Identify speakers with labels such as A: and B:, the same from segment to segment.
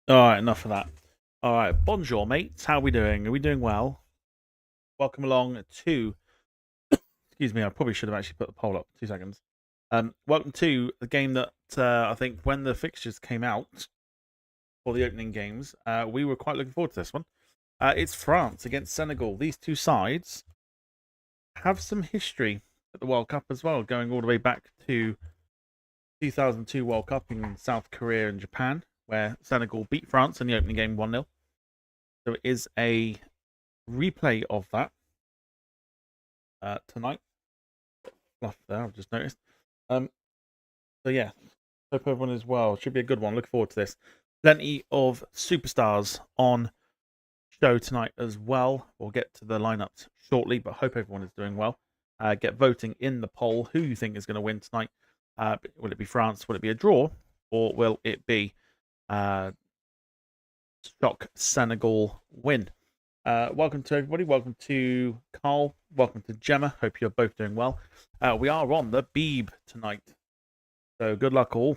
A: All right, enough of that. All right, bonjour, mates. How are we doing? Are we doing well? Welcome along to. Excuse me, I probably should have actually put the poll up. 2 seconds. Welcome to the game that I think when the fixtures came out for the opening games, we were quite looking forward to this one. It's France against Senegal. These two sides have some history at the World Cup as well, going all the way back to 2002 World Cup in South Korea and Japan, where Senegal beat France in the opening game 1-0. So it is a replay of that tonight. Fluff there, I've just noticed. So yeah, hope everyone is well. Should be a good one. Looking forward to this. Plenty of superstars on show tonight as well. We'll get to the lineups shortly, but hope everyone is doing well. Get voting in the poll who you think is going to win tonight. Will it be France? Will it be a draw? Or will it be shock Senegal win? Welcome to everybody. Welcome to Carl. Welcome to Gemma. Hope you're both doing well. We are on the Beeb tonight. So good luck all.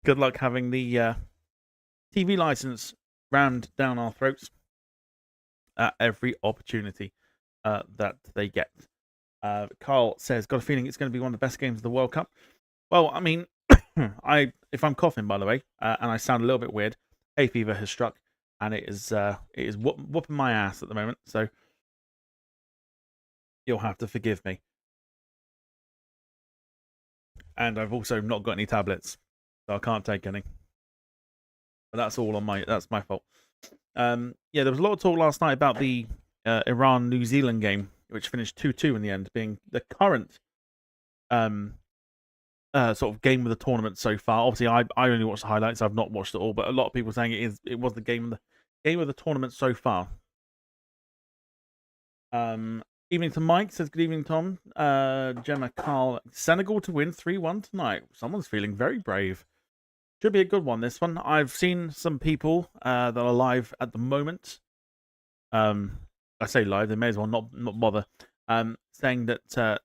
A: Good luck having the TV license rammed down our throats at every opportunity that they get. Carl says, got a feeling it's going to be one of the best games of the World Cup. Well, I mean, if I'm coughing, by the way, and I sound a little bit weird, hay fever has struck, and it is whooping my ass at the moment. So you'll have to forgive me. And I've also not got any tablets, so I can't take any. But that's all on that's my fault. Yeah, there was a lot of talk last night about the Iran-New Zealand game, which finished 2-2 in the end, being the current sort of game of the tournament so far. Obviously, I only watched the highlights. I've not watched it all, but a lot of people saying it was the game of the tournament so far. Evening to Mike says, good evening, Tom. Gemma, Carl, Senegal to win 3-1 tonight. Someone's feeling very brave. Should be a good one, this one. I've seen some people that are live at the moment. I say live, they may as well not bother. Saying that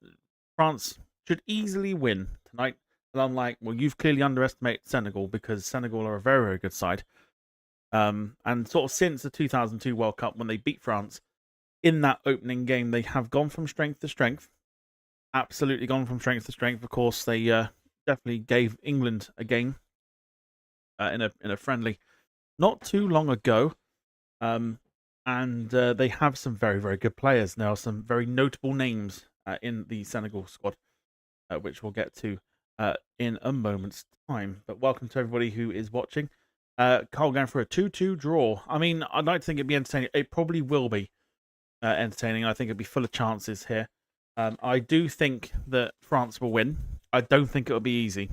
A: France should easily win tonight. And I'm like, well, you've clearly underestimated Senegal because Senegal are a very, very good side. And sort of since the 2002 World Cup, when they beat France, in that opening game, they have gone from strength to strength. Absolutely gone from strength to strength. Of course, they definitely gave England a game in a friendly not too long ago. And they have some very, very good players now. Some very notable names in the Senegal squad, which we'll get to in a moment's time. But welcome to everybody who is watching. Carl going for a 2-2 draw. I mean, I'd like to think it'd be entertaining. It probably will be entertaining. I think it'll be full of chances here. I do think that France will win. I don't think it'll be easy.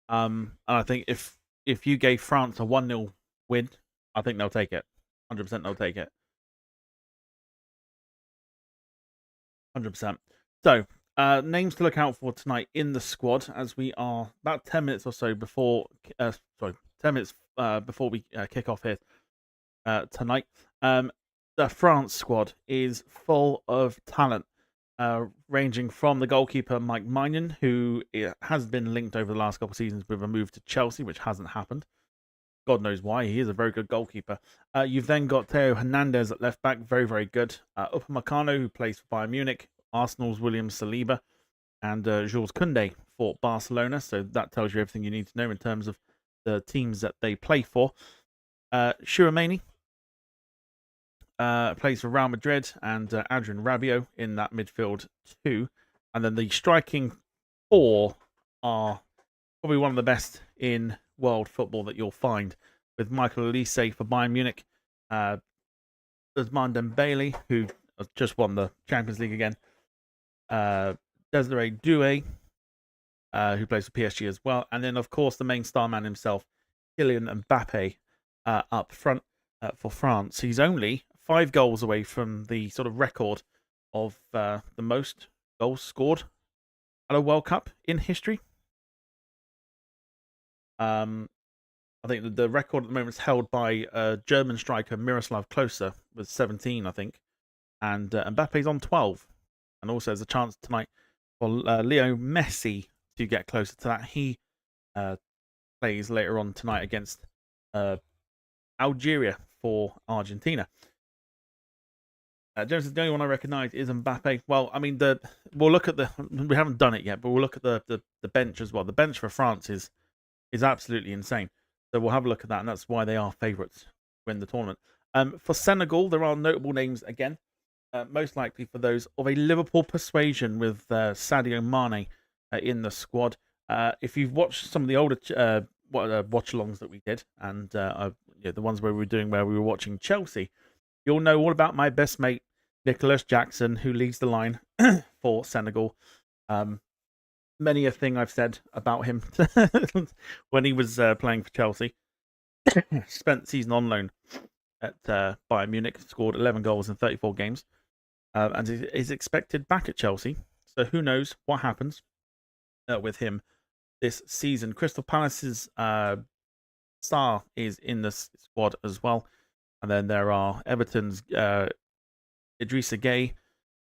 A: And I think if you gave France a 1-0 win, I think they'll take it. 100% they'll take it. 100%. So, names to look out for tonight in the squad, as we are about 10 minutes or so before. 10 minutes before we kick off here tonight. The France squad is full of talent, ranging from the goalkeeper Mike Maignan, who has been linked over the last couple of seasons with a move to Chelsea, which hasn't happened. God knows why. He is a very good goalkeeper. You've then got Theo Hernandez at left back, very, very good. Upamecano, who plays for Bayern Munich, Arsenal's William Saliba, and Jules Koundé for Barcelona. So that tells you everything you need to know in terms of the teams that they play for. Chouameni plays for Real Madrid, and Adrien Rabiot in that midfield too. And then the striking four are probably one of the best in world football that you'll find, with Michael Olise for Bayern Munich, Ousmane Dembele, who has just won the Champions League again, Desiree Doué, who plays for PSG as well, and then of course the main star man himself, Kylian Mbappe, up front for France. He's only 5 goals away from the sort of record of the most goals scored at a World Cup in history. I think the record at the moment is held by German striker Miroslav Klose with 17, I think, and Mbappe's on 12. And also there's a chance tonight for Leo Messi to get closer to that. He plays later on tonight against Algeria for Argentina. James, the only one I recognise is Mbappe. Well, I mean, we'll look at we haven't done it yet, but we'll look at the bench as well. The bench for France is absolutely insane. So we'll have a look at that, and that's why they are favourites to win the tournament. For Senegal, there are notable names again, most likely for those of a Liverpool persuasion with Sadio Mane in the squad. If you've watched some of the older watch-alongs that we did, and the ones where we were watching Chelsea, you'll know all about my best mate, Nicholas Jackson, who leads the line for Senegal. Many a thing I've said about him when he was playing for Chelsea. Spent the season on loan at Bayern Munich, scored 11 goals in 34 games, and is expected back at Chelsea. So who knows what happens with him this season. Crystal Palace's Star is in the squad as well. And then there are Everton's Idrissa Gueye.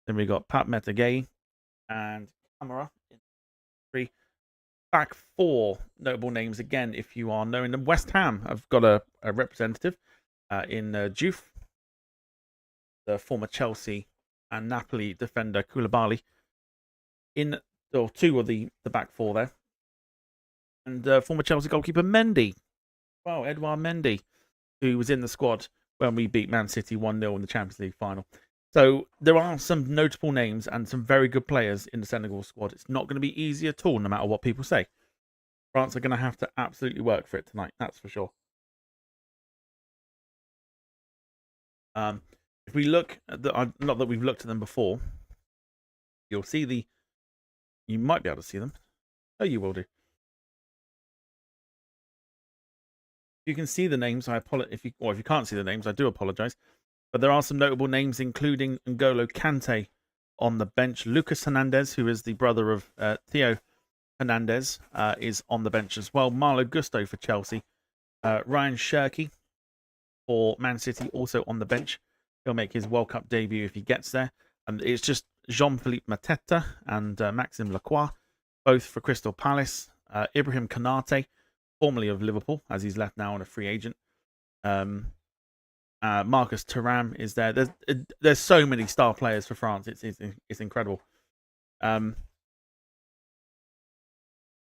A: Then we got Pat Meta Gueye and Camara in 3. Back 4 notable names again, if you are knowing them. West Ham have got a representative in Diouf, the former Chelsea and Napoli defender Koulibaly. Or 2 of the back 4 there. And former Chelsea goalkeeper Mendy. Wow, Edouard Mendy, who was in the squad when we beat Man City 1-0 in the Champions League final. So there are some notable names and some very good players in the Senegal squad. It's not going to be easy at all, no matter what people say. France are going to have to absolutely work for it tonight, that's for sure. If we look at not that we've looked at them before, you'll see you might be able to see them. Oh, you will do. You can see the names. I apologize if you can't see the names. I do apologize, but there are some notable names, including N'Golo Kante on the bench. Lucas Hernandez, who is the brother of Theo Hernandez, is on the bench as well. Malo Gusto for Chelsea, Ryan Cherki for Man City, also on the bench. He'll make his World Cup debut if he gets there. And it's just Jean-Philippe Mateta and Maxime Lacroix, both for Crystal Palace. Ibrahim Konate, formerly of Liverpool, as he's left now on a free agent. Marcus Thuram is there. There's so many star players for France. It's incredible.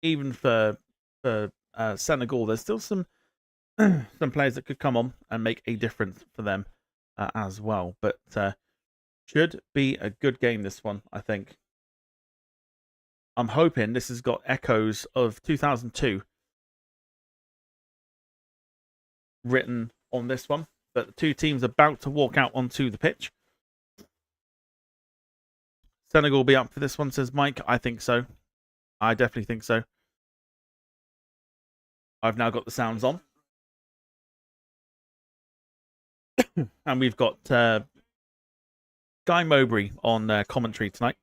A: Even for Senegal, there's still some players that could come on and make a difference for them as well. But should be a good game, this one, I think. I'm hoping this has got echoes of 2002 written on this one, but the 2 teams are about to walk out onto the pitch. Senegal will be up for this one, says Mike. I think so. I definitely think so. I've now got the sounds on. And we've got Guy Mowbray on commentary tonight.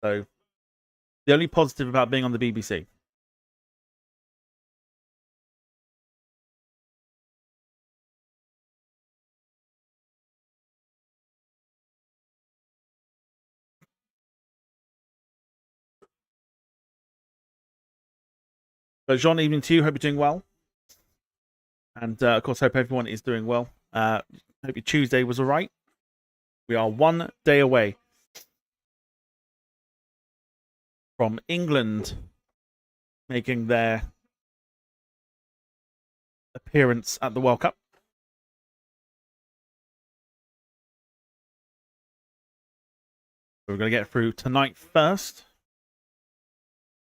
A: So the only positive about being on the BBC. So, Jean, evening to you. Hope you're doing well. And, of course, hope everyone is doing well. Hope your Tuesday was all right. We are 1 day away from England making their appearance at the World Cup. We're going to get through tonight first.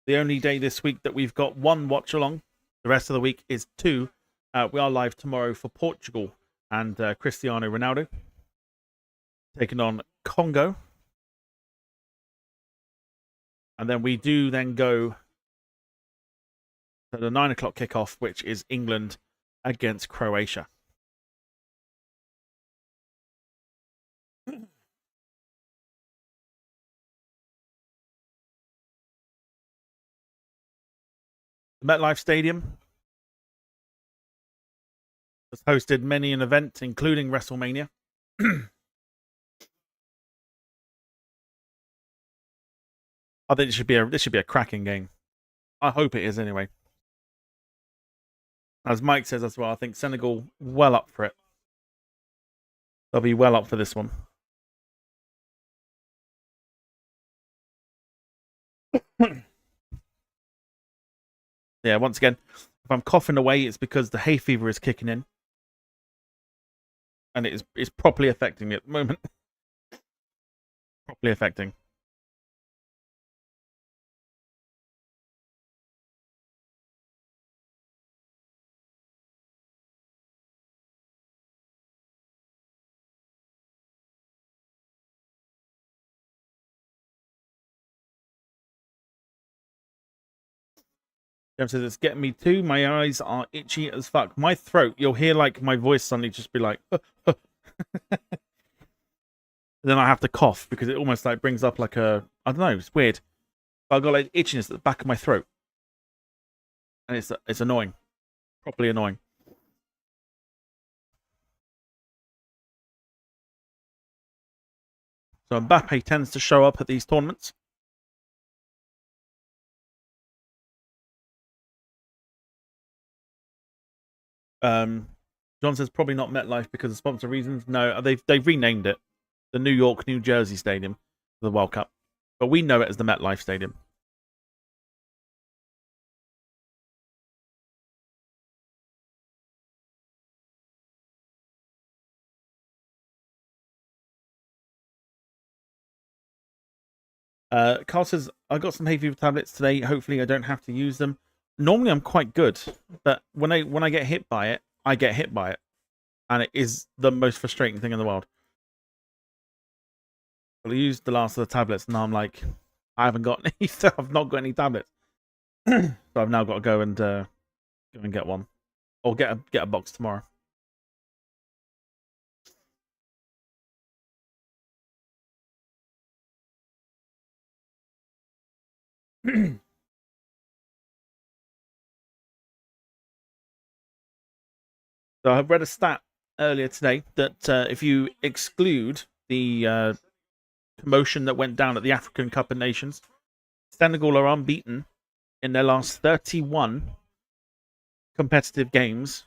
A: The only day this week that we've got 1 watch along. The rest of the week is 2. We are live tomorrow for Portugal and Cristiano Ronaldo taking on Congo. And then we do then go to the 9 o'clock kickoff, which is England against Croatia. The MetLife Stadium has hosted many an event, including WrestleMania. I think this should be a cracking game. I hope it is anyway. As Mike says as well, I think Senegal well up for it. They'll be well up for this one. Yeah, once again, if I'm coughing away, it's because the hay fever is kicking in. And it's properly affecting me at the moment. Properly affecting. Jeff says it's getting me too. My eyes are itchy as fuck. My throat, you'll hear like my voice suddenly just be like, then I have to cough because it almost like brings up like a, I don't know, it's weird. I've got like itchiness at the back of my throat, and it's annoying, properly annoying. So Mbappe tends to show up at these tournaments. John says probably not MetLife because of sponsor reasons. No, they've renamed it the New York, New Jersey Stadium for the World Cup, but we know it as the MetLife Stadium. Carl says I got some hay fever tablets today. Hopefully, I don't have to use them. Normally, I'm quite good, but when I get hit by it, I get hit by it, and it is the most frustrating thing in the world. I used the last of the tablets, and I'm like, I haven't got any. I've not got any tablets, so I've now got to go and get one, or get a box tomorrow. So I read a stat earlier today that if you exclude the commotion that went down at the African Cup of Nations, Senegal are unbeaten in their last 31 competitive games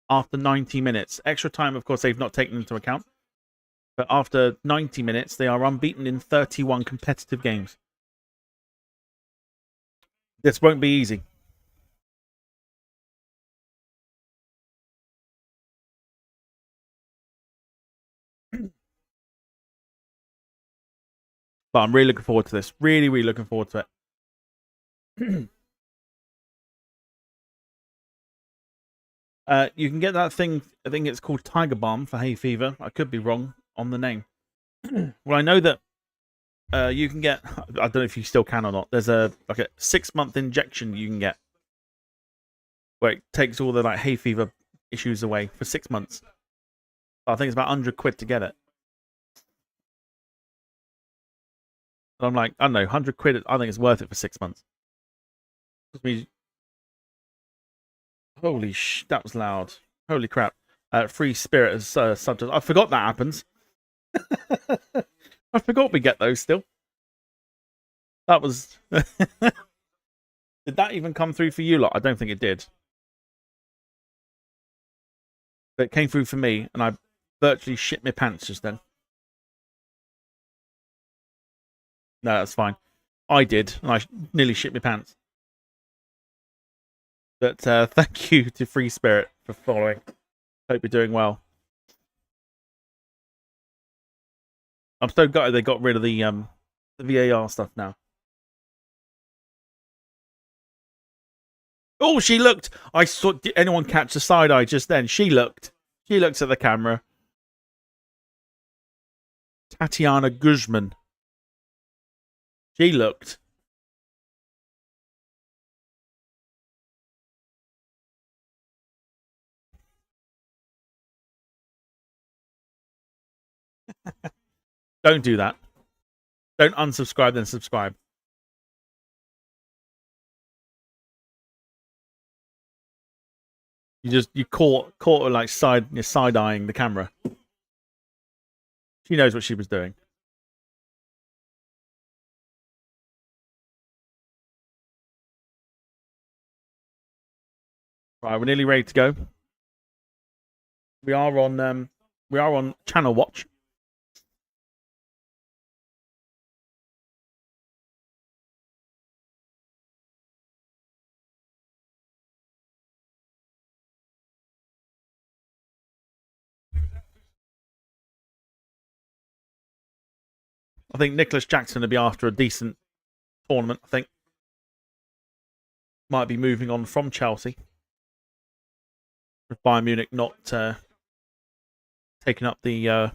A: after 90 minutes. Extra time, of course, they've not taken into account. But after 90 minutes, they are unbeaten in 31 competitive games. This won't be easy. But I'm really looking forward to this. Really, really looking forward to it. You can get that thing, I think it's called Tiger Balm for hay fever. I could be wrong on the name. Well, I know that you can get, I don't know if you still can or not, there's a 6-month injection you can get where it takes all the like hay fever issues away for 6 months. I think it's about 100 quid to get it. And I'm like, I don't know, 100 quid, I think it's worth it for 6 months. Holy that was loud. Holy crap. Free spirit as subject. I forgot that happens. I forgot we get those still. That was... Did that even come through for you lot? I don't think it did. But it came through for me, and I virtually shit my pants just then. No, that's fine. I did, and I nearly shit my pants. But thank you to Free Spirit for following. Hope you're doing well. I'm so gutted they got rid of the VAR stuff now. Oh, she looked. I saw. Did anyone catch the side eye just then? She looked. She looks at the camera. Tatiana Guzman. She looked. Don't do that. Don't unsubscribe then subscribe. You caught her like side eyeing the camera. She knows what she was doing. Right, we're nearly ready to go. We are on Channel Watch. I think Nicholas Jackson will be after a decent tournament. I think might be moving on from Chelsea, with Bayern Munich not taking up the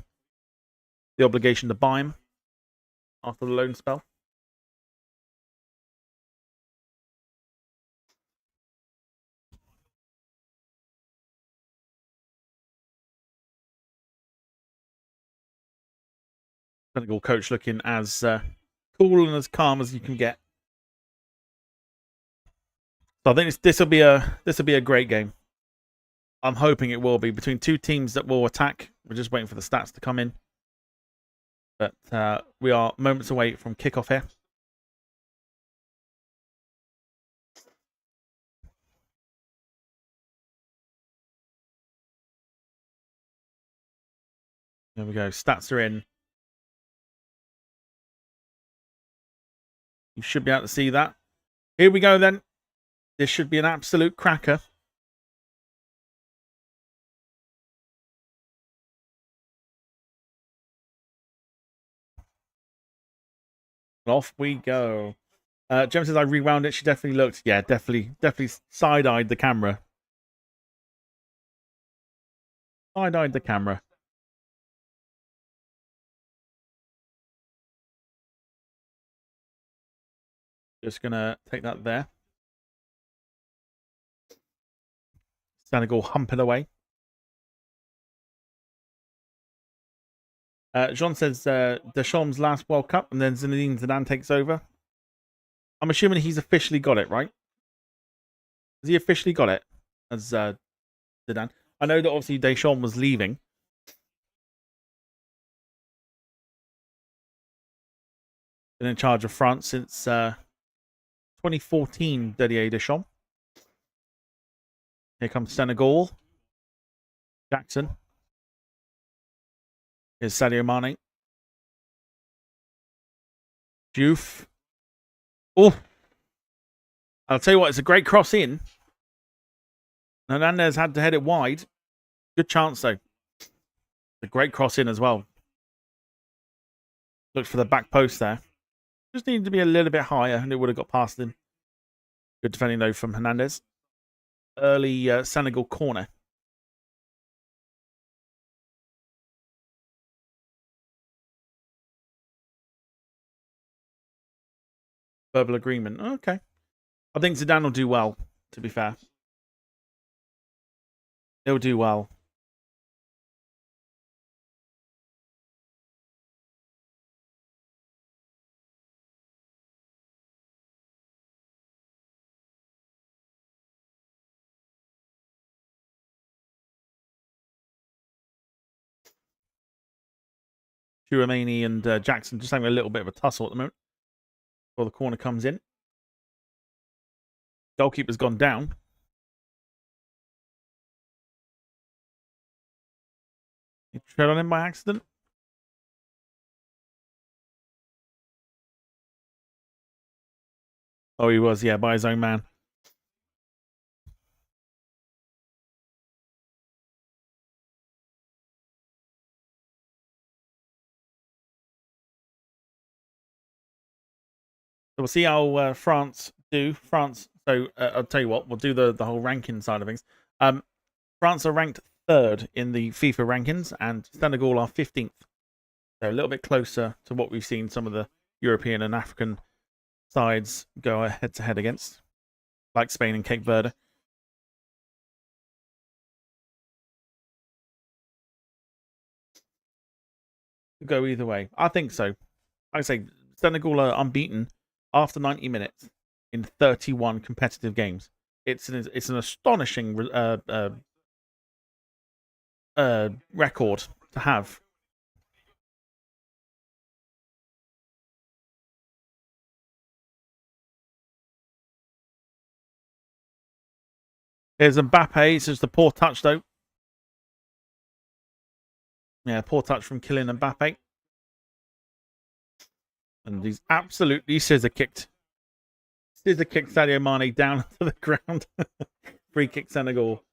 A: obligation to buy him after the loan spell. Senegal coach looking as cool and as calm as you can get. So I think this will be a great game. I'm hoping it will be between two teams that will attack. We're just waiting for the stats to come in, but we are moments away from kickoff here. There we go. Stats are in. You should be able to see that. Here we go then. This should be an absolute cracker. Off we go. Jem says I rewound it. She definitely looked. Yeah, definitely side-eyed the camera. Side-eyed the camera. Just gonna take that there. Senegal humping away. Jean says Deschamps' last World Cup, and then Zinedine Zidane takes over. I'm assuming he's officially got it, right? Has he officially got it as Zidane? I know that obviously Deschamps was leaving. Been in charge of France since 2014, Didier Deschamps. Here comes Senegal. Jackson. Here's Sadio Mane. Diouf. Oh, I'll tell you what, it's a great cross in. Hernandez had to head it wide. Good chance, though. A great cross in as well. Looked for the back post there. Just needed to be a little bit higher, and it would have got past him. Good defending, though, from Hernandez. Early Senegal corner. Verbal agreement. Okay. I think Zidane will do well, to be fair. He'll do well. Chouameni and Jackson just having a little bit of a tussle at the moment before the corner comes in. Goalkeeper's gone down. He tread on him by accident. Oh, he was, yeah, by his own man. So we'll see how France do. France. So I'll tell you what, we'll do the whole ranking side of things. France are ranked third in the FIFA rankings, and Senegal are 15th. So a little bit closer to what we've seen some of the European and African sides go head to head against, like Spain and Cape Verde. Could go either way. I think so. Like I say, Senegal are unbeaten after 90 minutes in 31 competitive games. It's an astonishing record to have. Here's Mbappe. It's just a poor touch, though. Yeah, poor touch from Kylian Mbappe. And he's absolutely scissor kicked. Scissor kicked Sadio Mane down to the ground. Free kick Senegal.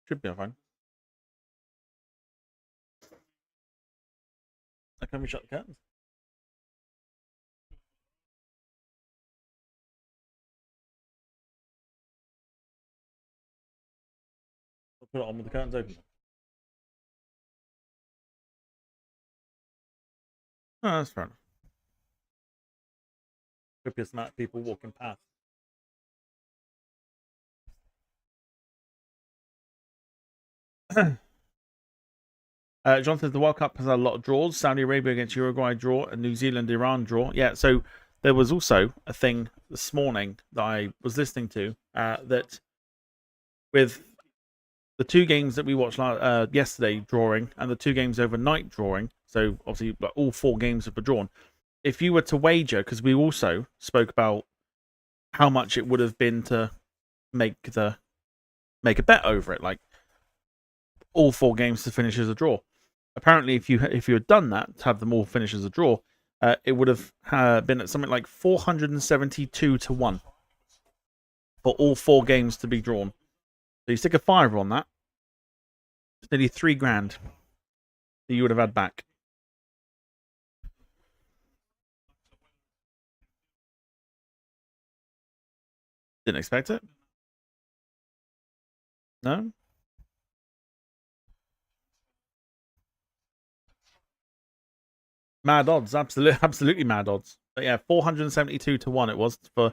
A: Should be fine. Can we shut the curtains? I'll put it on with the curtains open. Oh, that's fair enough. Copious amount of people walking past. John says the World Cup has had a lot of draws. Saudi Arabia against Uruguay draw, and New Zealand Iran draw. Yeah, so there was also a thing this morning that I was listening to that with the two games that we watched yesterday drawing and the two games overnight drawing. So obviously all four games have been drawn. If you were to wager, because we also spoke about how much it would have been to make a bet over it, like all four games to finish as a draw. Apparently, if you had done that to have them all finish as a draw, it would have been at something like 472 to 1 for all four games to be drawn. So you stick a fiver on that, it's nearly $3,000 that you would have had back. Didn't expect it. No. Mad odds, absolutely mad odds. But yeah, 472 to 1 it was for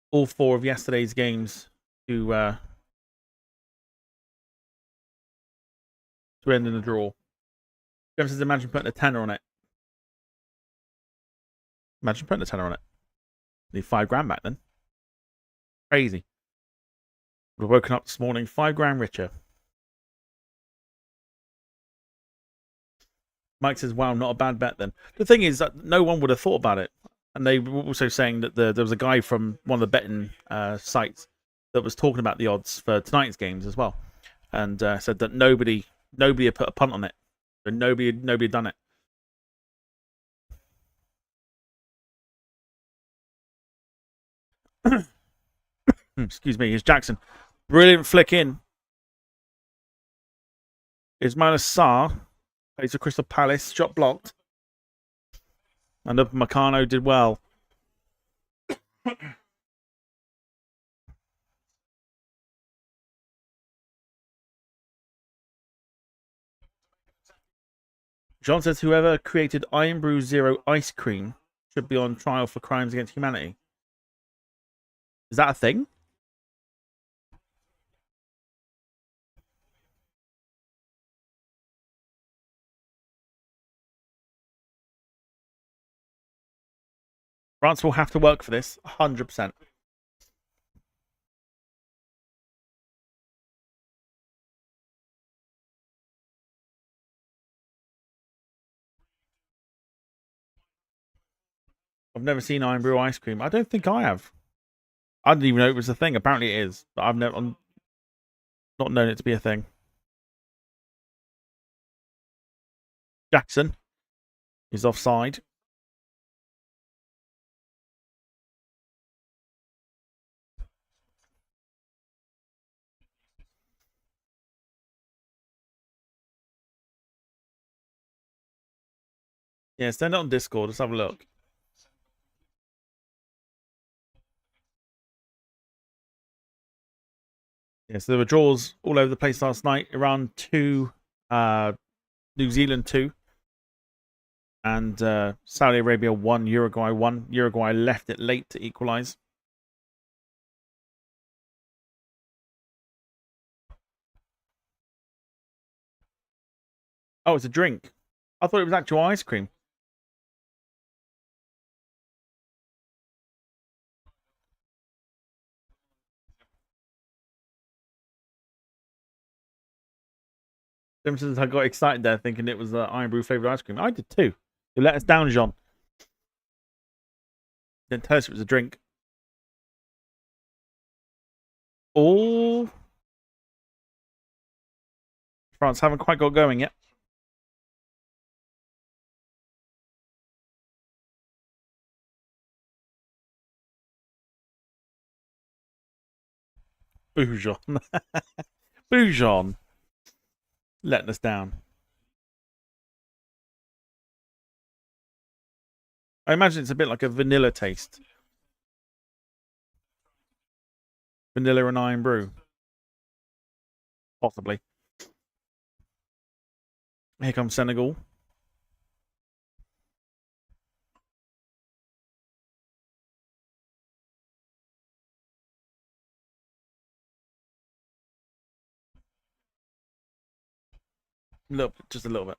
A: all four of yesterday's games to end in a draw. James says, imagine putting a tenner on it. Imagine putting a tenner on it. Need $5,000 back then. Crazy. Would have woken up this morning $5,000 richer. Mike says, wow, not a bad bet then. The thing is that no one would have thought about it. And they were also saying that there was a guy from one of the betting sites that was talking about the odds for tonight's games as well. And said that nobody had put a punt on it. So nobody had done it. Excuse me, here's Jackson. Brilliant flick in. Ismail Sarr plays for Crystal Palace. Shot blocked. And Upamecano did well. John says whoever created Iron Brew Zero ice cream should be on trial for crimes against humanity. Is that a thing? France will have to work for this, 100%. I've never seen Iron Brew ice cream. I don't think I have. I didn't even know it was a thing. Apparently it is, but I'm not known it to be a thing. Jackson is offside. Yeah, send it on Discord. Let's have a look. Yeah, so there were draws all over the place last night. Iran 2, New Zealand 2. And Saudi Arabia 1, Uruguay 1. Uruguay left it late to equalise. Oh, it's a drink. I thought it was actual ice cream. Simpsons, I got excited there thinking it was Iron Brew flavored ice cream. I did too. You let us down, Jean. Didn't tell us it was a drink. Oh, France haven't quite got going yet. Boujon. Boujon. Letting us down. I imagine it's a bit like a vanilla taste. Vanilla and Iron Brew. Possibly. Here comes Senegal. Just a little bit.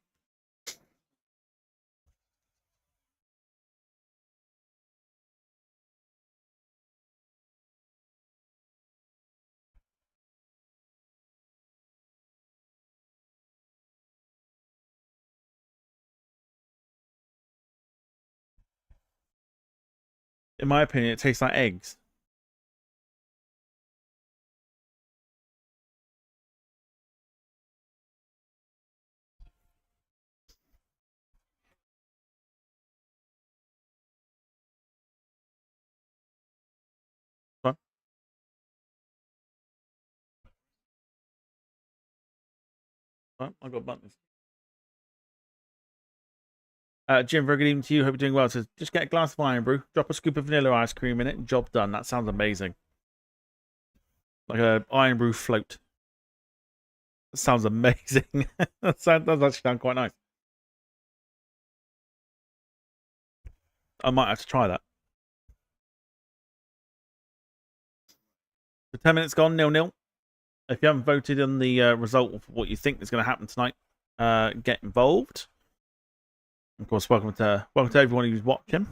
A: In my opinion, it tastes like eggs. Fine. Fine. I got buttons. Jim, very good evening to you. Hope you're doing well. Says, just get a glass of Iron Brew, drop a scoop of vanilla ice cream in it, job done. That sounds amazing. Like a Iron Brew float. That sounds amazing. That does actually sound quite nice. I might have to try that. The 10 minutes gone, 0-0. If you haven't voted on the result of what you think is going to happen tonight, get involved. Of course, welcome to everyone who's watching.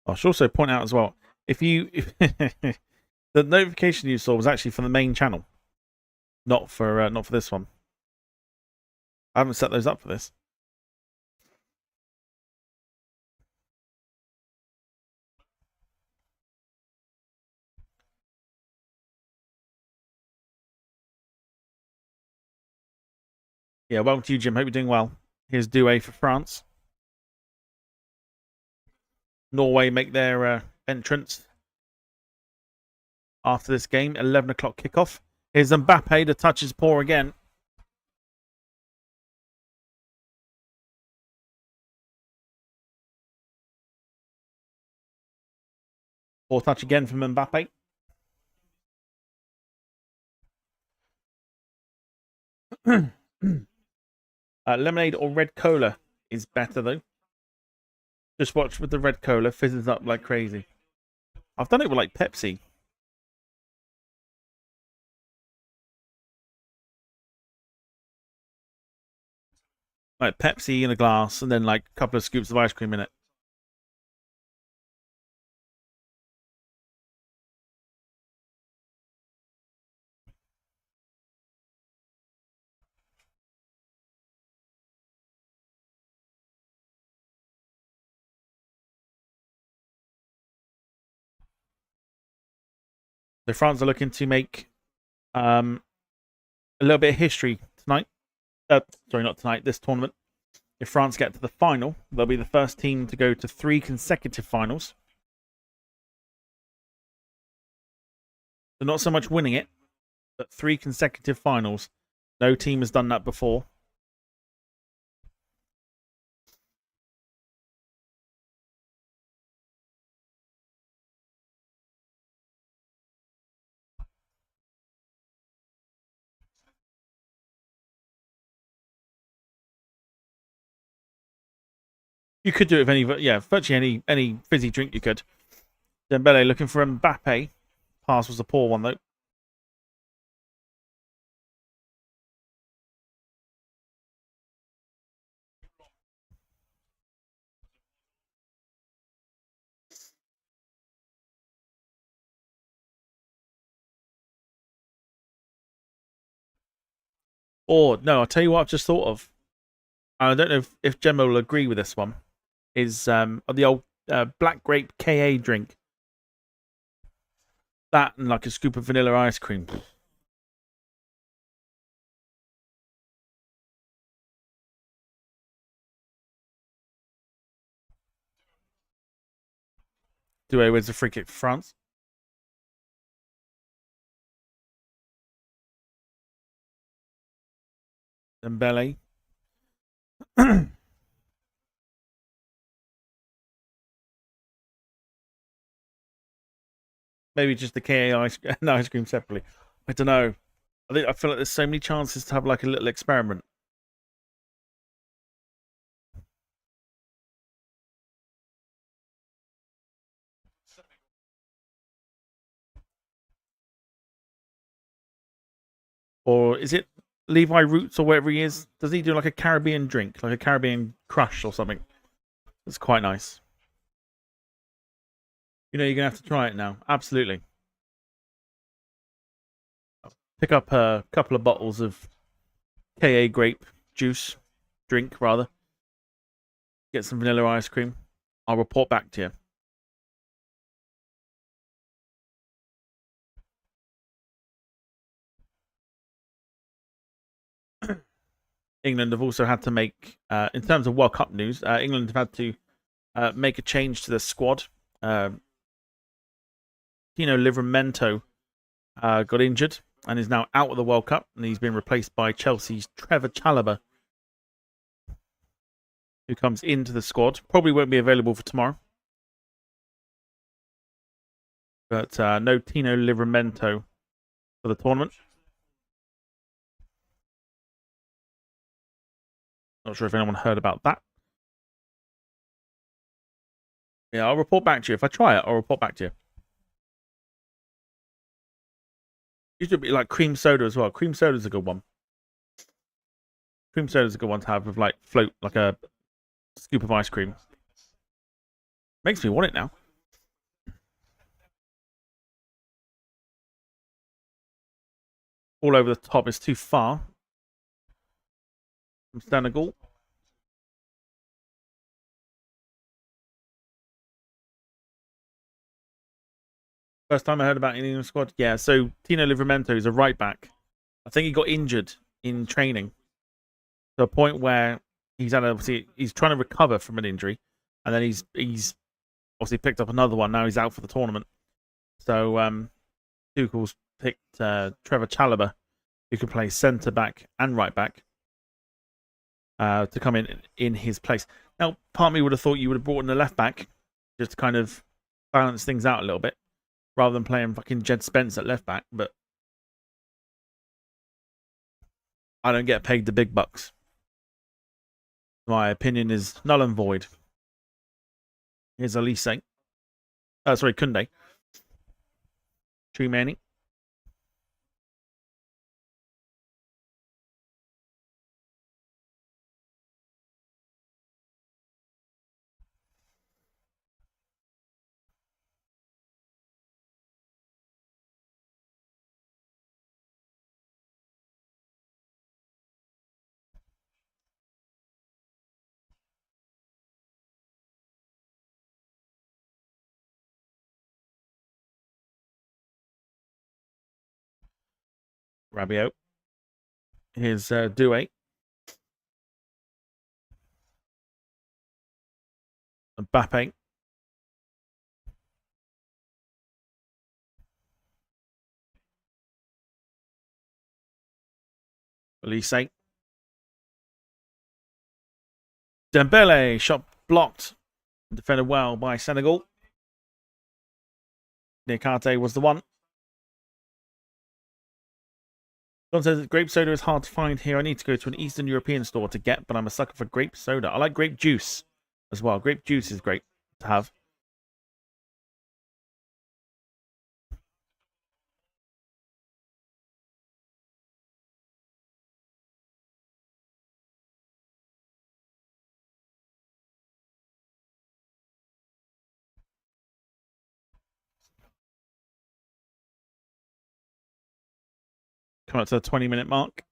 A: I should also point out as well, if the notification you saw was actually from the main channel, not for this one. I haven't set those up for this. Yeah, welcome to you, Jim. Hope you're doing well. Here's Douay for France. Norway make their entrance after this game. 11 o'clock kickoff. Here's Mbappe. The touch is poor again. Poor touch again from Mbappe. Lemonade or red cola is better though. Just watch with the red cola, fizzes up like crazy. I've done it with like Pepsi. Like Pepsi in a glass and then like a couple of scoops of ice cream in it. So France are looking to make a little bit of history tonight. Sorry, not tonight, this tournament. If France get to the final, they'll be the first team to go to 3 consecutive finals. So not so much winning it, but 3 consecutive finals. No team has done that before. You could do it with any, yeah, virtually any fizzy drink you could. Dembele looking for Mbappe. Pass was a poor one, though. Or, no, I'll tell you what I've just thought of. I don't know if Gemma will agree with this one. Is the old black grape KA drink. That and like a scoop of vanilla ice cream. Doué wins the free kick for France. Dembele. Maybe just the KA ice cream separately. I don't know. I feel like there's so many chances to have like a little experiment. Or is it Levi Roots or whatever he is? Does he do like a Caribbean drink, like a Caribbean crush or something? It's quite nice. You know, you're gonna have to try it now. Absolutely. Pick up a couple of bottles of KA grape juice, drink rather. Get some vanilla ice cream. I'll report back to you. England have also had to make, in terms of World Cup news, England have had to make a change to the squad. Tino Livramento got injured and is now out of the World Cup, and he's been replaced by Chelsea's Trevor Chalobah, who comes into the squad. Probably won't be available for tomorrow. But no Tino Livramento for the tournament. Not sure if anyone heard about that. Yeah, I'll report back to you. If I try it, I'll report back to you. Used to be like cream soda as well. Cream soda's a good one. Cream soda's a good one to have with like float, like a scoop of ice cream. Makes me want it now. All over the top is too far. From Senegal. First time I heard about an England squad. Yeah, so Tino Livramento is a right back. I think he got injured in training to a point where he's trying to recover from an injury, and then he's obviously picked up another one. Now he's out for the tournament. So Tuchel's picked Trevor Chalobah, who can play centre back and right back, to come in his place. Now, part of me would have thought you would have brought in a left back just to kind of balance things out a little bit, rather than playing fucking Jed Spence at left back, but I don't get paid the big bucks. My opinion is null and void. Here's Elise. Sorry, Kunde. Chumani. Rabiot. Here's Doué. Mbappe. Elise. Dembele. Shot blocked. Defended well by Senegal. Niakate was the one. John says grape soda is hard to find here. I need to go to an Eastern European store to get, but I'm a sucker for grape soda. I like grape juice. as well. Grape juice is great to have. Come up to the 20-minute mark.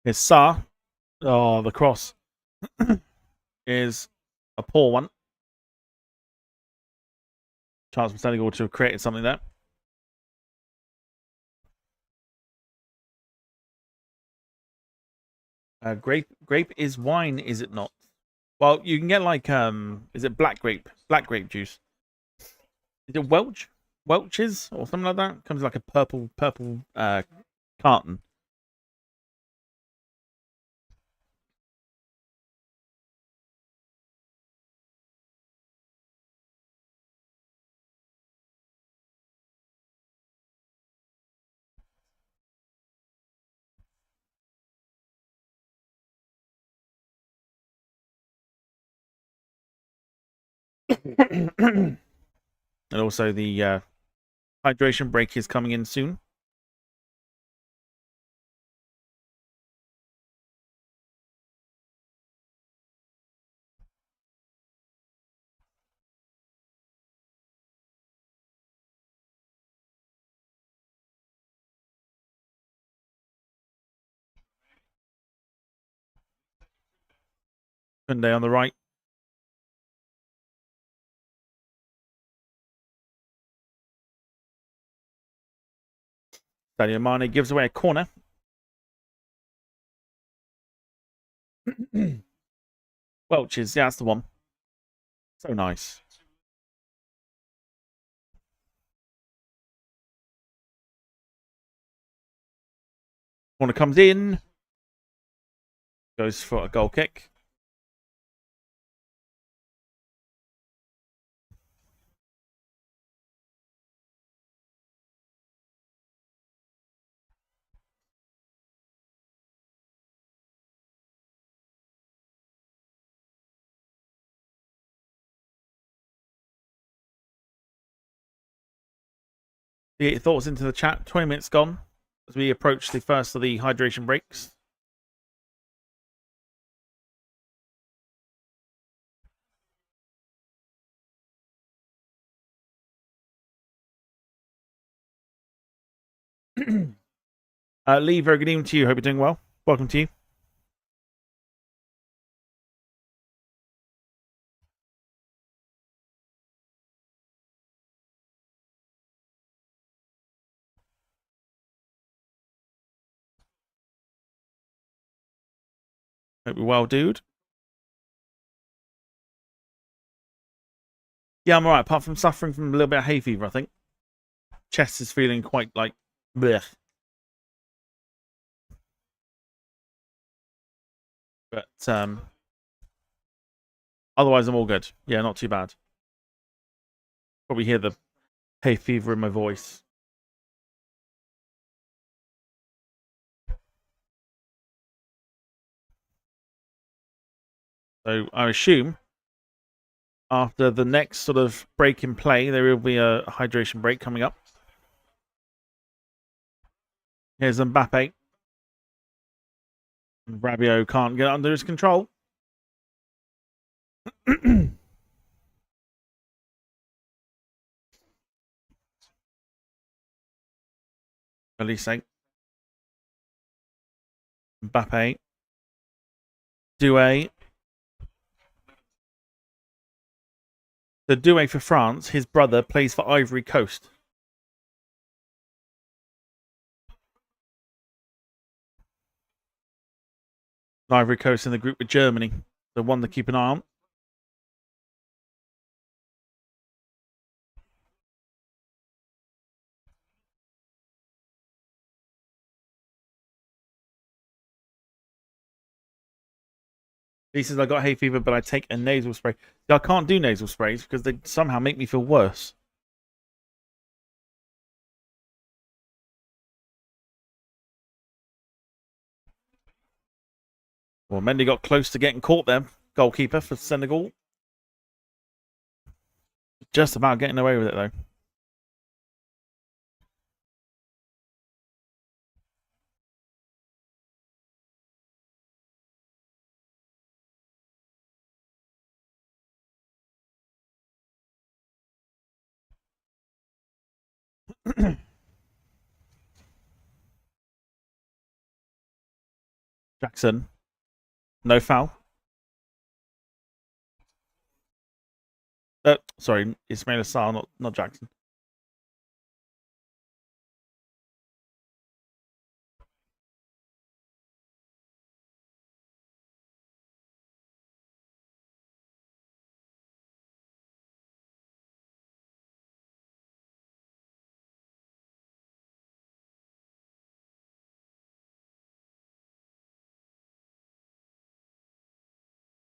A: Here's Sa. Oh, the cross is a poor one. Chance for Senegal to have created something there. Grape is wine, is it not? Well, you can get like is it black grape? Black grape juice. Is it Welch's or something like that? Comes in like a purple carton. And also the hydration break is coming in soon. Sunday on the right. Sadio Mane gives away a corner. Welch's, yeah, that's the one. So nice. Corner comes in. Goes for a goal kick. The thoughts into the chat. 20 minutes gone as we approach the first of the hydration breaks. Lee, very good evening to you. Hope you're doing well. Welcome to you. Hope you're well, dude. Yeah, I'm alright, apart from suffering from a little bit of hay fever, I think. Chest is feeling quite like blech. But otherwise I'm all good. Yeah, not too bad. Probably hear the hay fever in my voice. So I assume after the next sort of break in play, there will be a hydration break coming up. Here's Mbappe. Rabiot can't get under his control. Elise. Mbappe. Doué. The Doué for France. His brother plays for Ivory Coast. Ivory Coast in the group with Germany. The one to keep an eye on. He says, I got hay fever, but I take a nasal spray. I can't do nasal sprays because they somehow make me feel worse. Well, Mendy got close to getting caught there. Goalkeeper for Senegal. Just about getting away with it, though. Jackson. No foul. Sorry, Ismail Assar, not Jackson.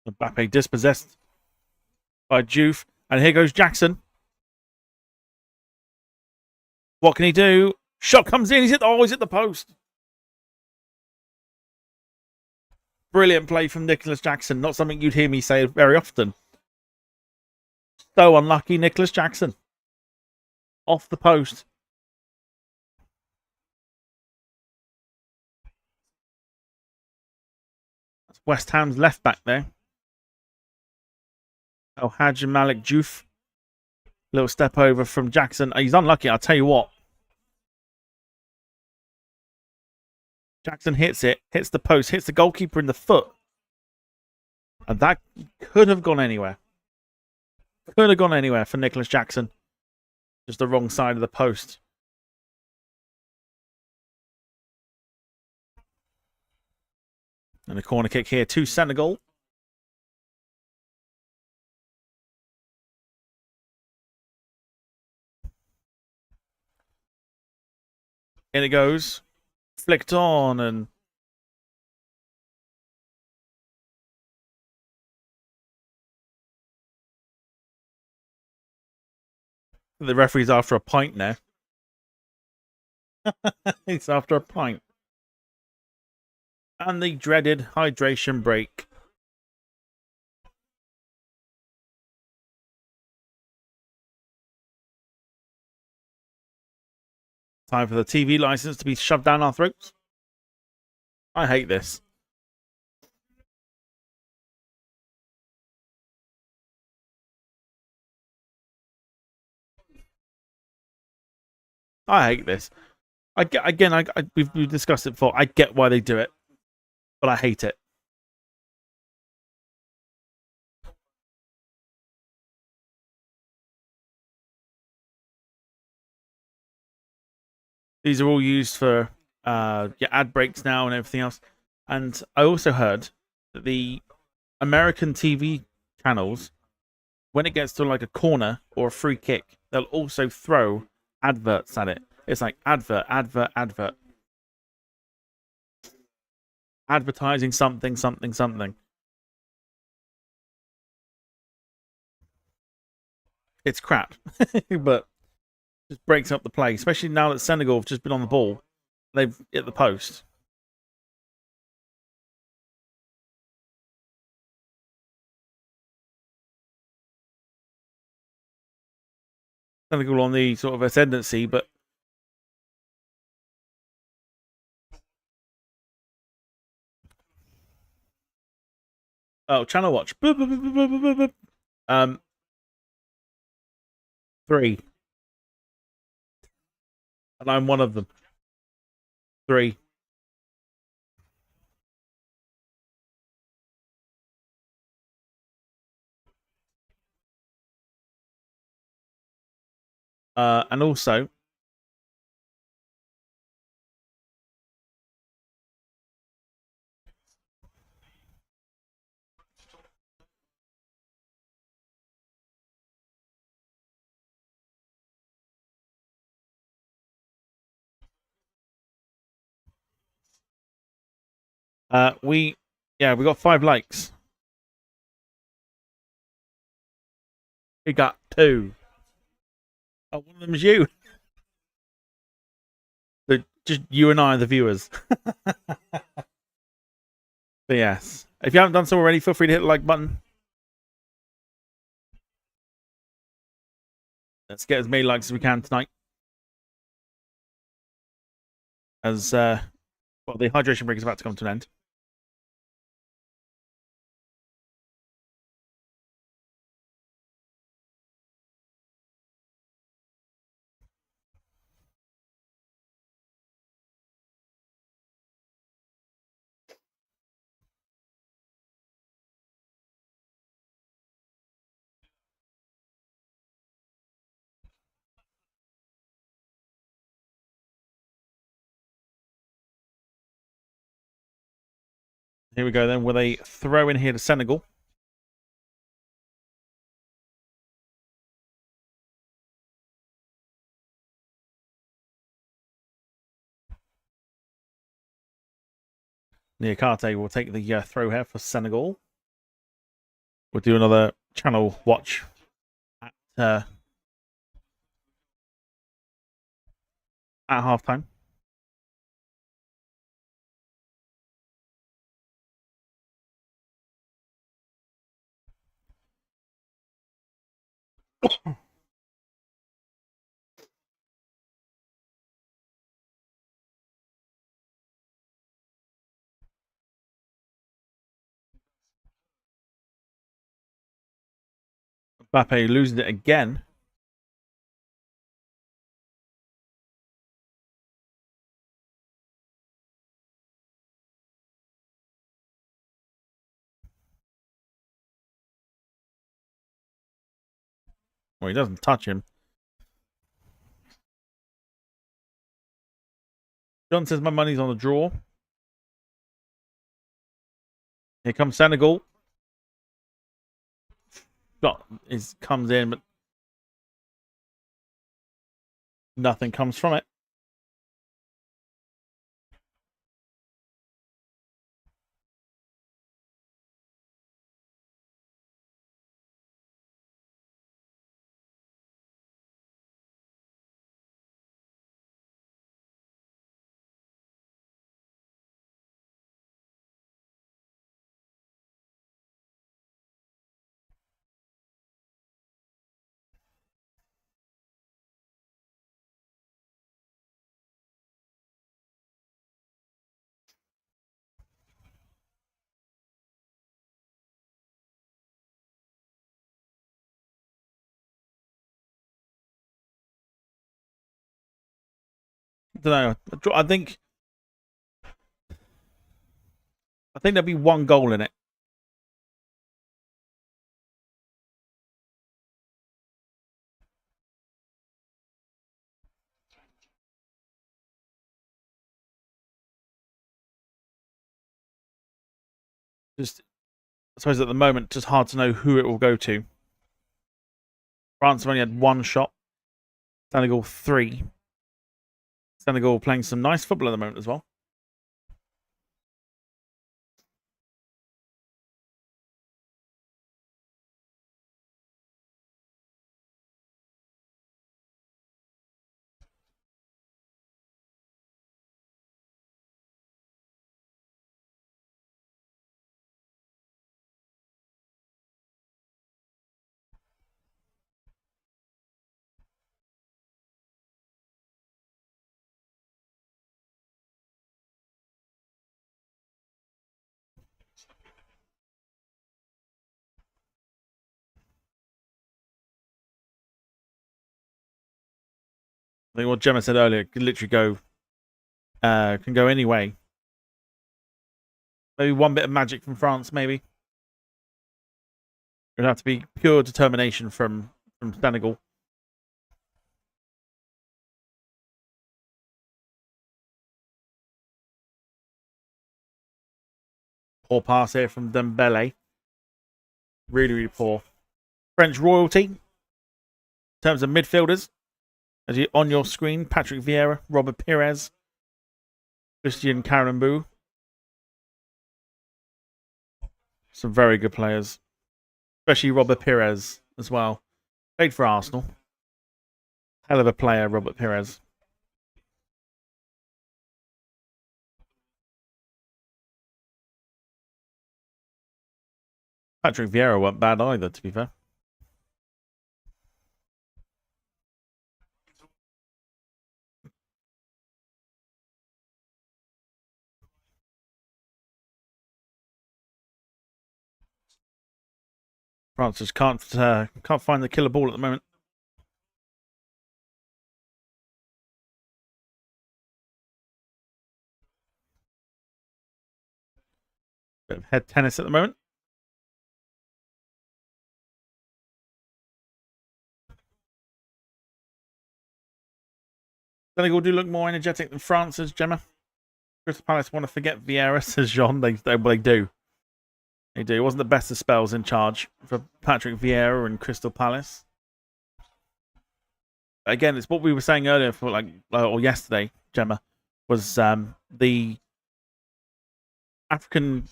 A: Mbappe dispossessed by Juve. And here goes Jackson. What can he do? Shot comes in. He's hit the post. Brilliant play from Nicholas Jackson. Not something you'd hear me say very often. So unlucky, Nicholas Jackson. Off the post. That's West Ham's left back there. El Hadji Malik Diouf. Little step over from Jackson. He's unlucky, I'll tell you what. Jackson hits it, hits the post, hits the goalkeeper in the foot. And that could have gone anywhere. Could have gone anywhere for Nicholas Jackson. Just the wrong side of the post. And a corner kick here to Senegal. In it goes. Flicked on and... The referee's after a pint now. He's after a pint. And the dreaded hydration break. Time for the TV license to be shoved down our throats. I hate this. I hate this. We've discussed it before. I get why they do it, but I hate it. These are all used for ad breaks now and everything else. And I also heard that the American TV channels, when it gets to like a corner or a free kick, they'll also throw adverts at it. It's like advert. Advertising something. It's crap, but just breaks up the play, especially now that Senegal have just been on the ball. They've hit the post. Senegal on the sort of ascendancy, but channel watch. 3. And I'm one of them. 3. And also, we got 5 likes. We got 2. Oh, one of them is you. So just you and I, the viewers. But yes, If you haven't done so already, feel free to hit the like button. Let's get as many likes as we can tonight. As well, the hydration break is about to come to an end. Here we go then with a throw in here to Senegal. Niakate will take the throw here for Senegal. We'll do another channel watch at halftime. Mbappe loses it again. Well, he doesn't touch him. John says my money's on the draw. Here comes Senegal. Shot comes in, but nothing comes from it. I don't know. I think there'll be one goal in it. Just, I suppose at the moment, just hard to know who it will go to. France have only had one shot. Senegal 3. Senegal playing some nice football at the moment as well. I think what Gemma said earlier could literally go, can go any way. Maybe one bit of magic from France, maybe. It would have to be pure determination from Senegal. Poor pass here from Dembele. Really, really poor. French royalty. In terms of midfielders, as you on your screen, Patrick Vieira, Robert Pires, Christian Carambou. Some very good players. Especially Robert Pires as well. Played for Arsenal. Hell of a player, Robert Pires. Patrick Vieira weren't bad either, to be fair. France just can't find the killer ball at the moment. Bit of head tennis at the moment. Senegal do look more energetic than France's, Gemma. Crystal Palace want to forget Vieira, says Jean. They do. They do. It wasn't the best of spells in charge for Patrick Vieira and Crystal Palace. Again, it's what we were saying earlier, or yesterday, Gemma, was the African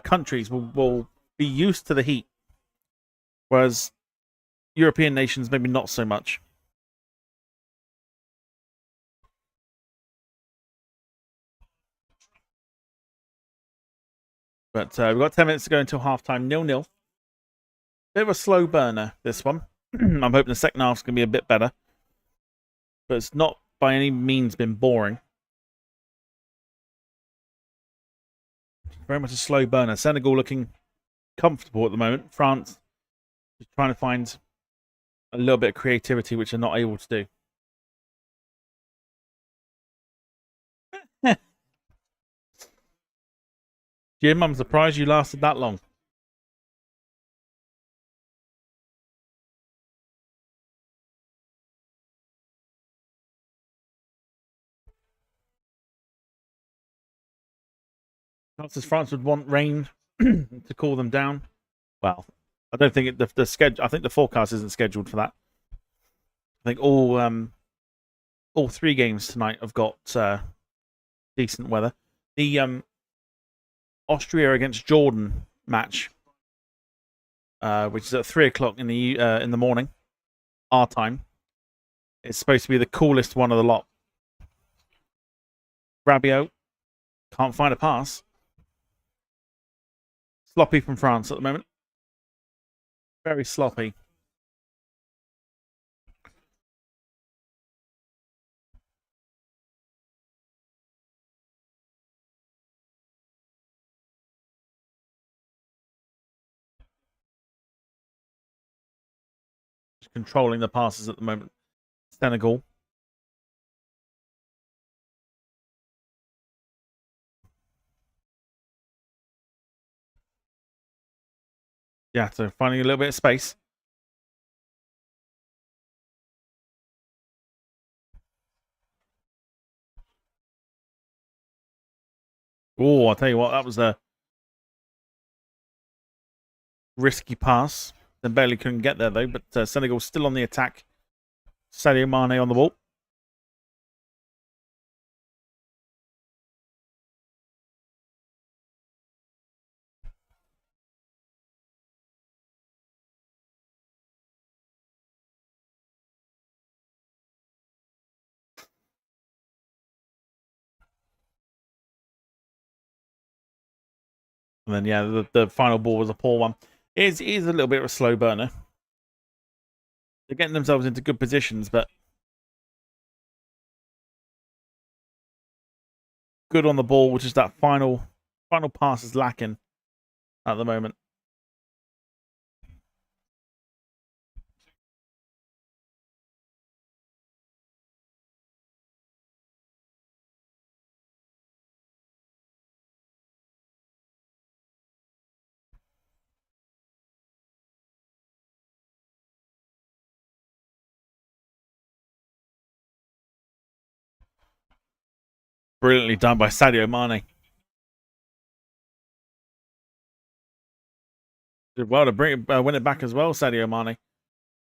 A: countries will be used to the heat, whereas European nations maybe not so much. But we've got 10 minutes to go until halftime, 0-0. Bit of a slow burner, this one. I'm hoping the second half's going to be a bit better. But it's not by any means been boring. Very much a slow burner. Senegal looking comfortable at the moment. France just trying to find a little bit of creativity, which they're not able to do. Jim, I'm surprised you lasted that long. As France would want rain to cool them down. Well, I don't think the schedule. I think the forecast isn't scheduled for that. I think all 3 games tonight have got decent weather. The Austria against Jordan match, which is at 3:00 in the morning, our time. It's supposed to be the coolest one of the lot. Rabiot can't find a pass. Sloppy from France at the moment. Very sloppy. Just controlling the passes at the moment. Senegal. Yeah, so finding a little bit of space. Oh, I'll tell you what, that was a risky pass. Then barely couldn't get there, though. But Senegal still on the attack. Sadio Mane on the ball. And then, yeah, the final ball was a poor one. It is a little bit of a slow burner. They're getting themselves into good positions, but good on the ball, which is that final pass is lacking at the moment. Brilliantly done by Sadio Mane. Did well to win it back as well, Sadio Mane.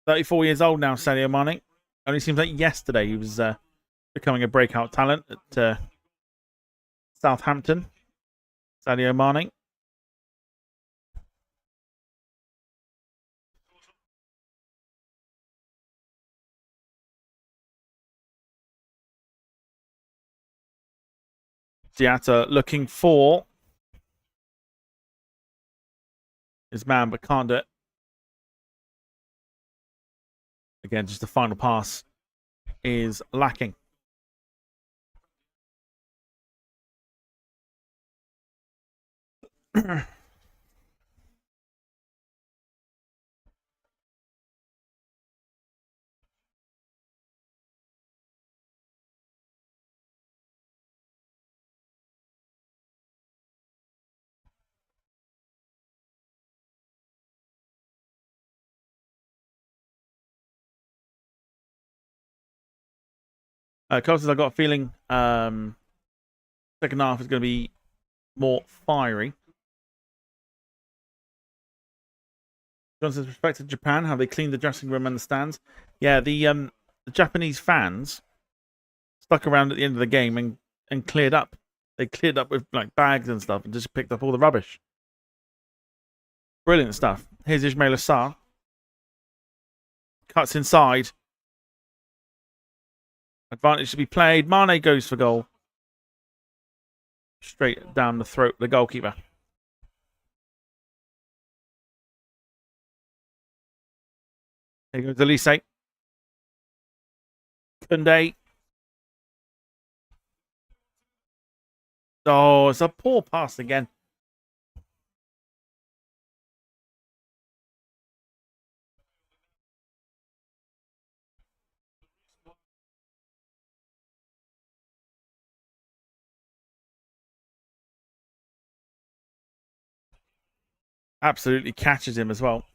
A: 34 years old now, Sadio Mane. Only seems like yesterday he was becoming a breakout talent at Southampton. Sadio Mane. Diatta looking for his man, but can't do it. Again, just the final pass is lacking. Coaches, I've got a feeling second half is going to be more fiery. Johnson's respect to Japan, how they cleaned the dressing room and the stands. Yeah, the Japanese fans stuck around at the end of the game and cleared up. They cleared up with like bags and stuff and just picked up all the rubbish. Brilliant stuff. Here's Ismail Assar. Cuts inside. Advantage to be played. Mane goes for goal. Straight down the throat of the goalkeeper. Here goes Elise. Kunde. Oh, it's a poor pass again. Absolutely catches him as well.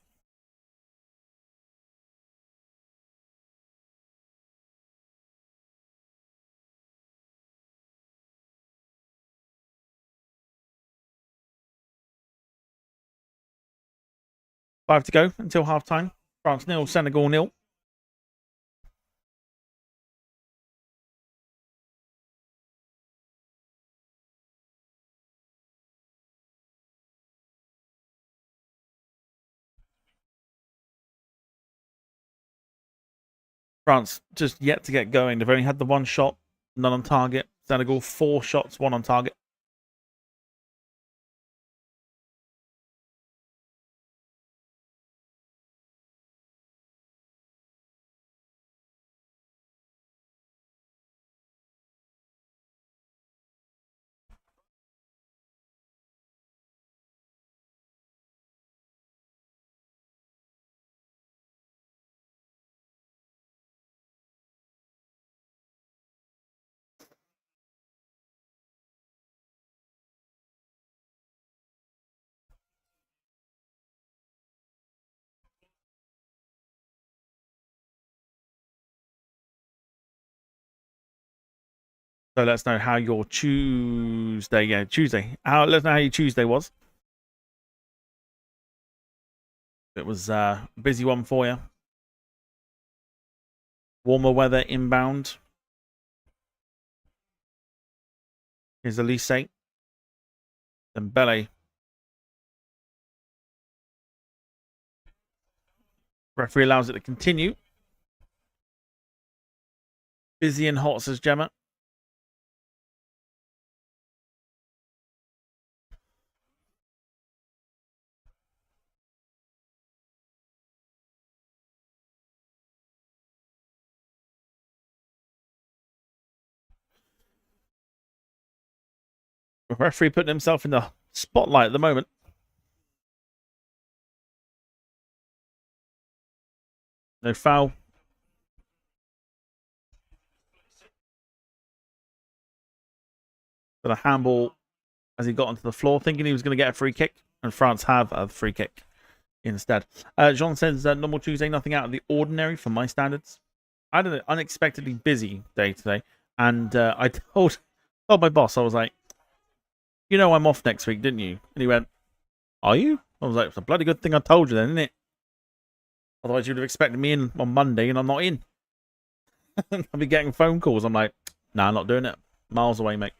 A: Five to go until half time. France 0, Senegal 0. France just yet to get going. They've only had the one shot, none on target. Senegal, 4 shots, 1 on target. So let's know how your Tuesday, Tuesday. Let's know how your Tuesday was. It was a busy one for you. Warmer weather inbound. Here's Elise. Then Bele. Referee allows it to continue. Busy and hot, says Gemma. The referee putting himself in the spotlight at the moment. No foul. But a handball as he got onto the floor, thinking he was going to get a free kick. And France have a free kick instead. Jean says, normal Tuesday, nothing out of the ordinary for my standards. I had an unexpectedly busy day today. And I told my boss, I was like, you know I'm off next week, didn't you? And he went, are you? I was like, it's a bloody good thing I told you then, isn't it? Otherwise you'd have expected me in on Monday and I'm not in. I'll be getting phone calls. I'm like, nah, I'm not doing it. Miles away, mate.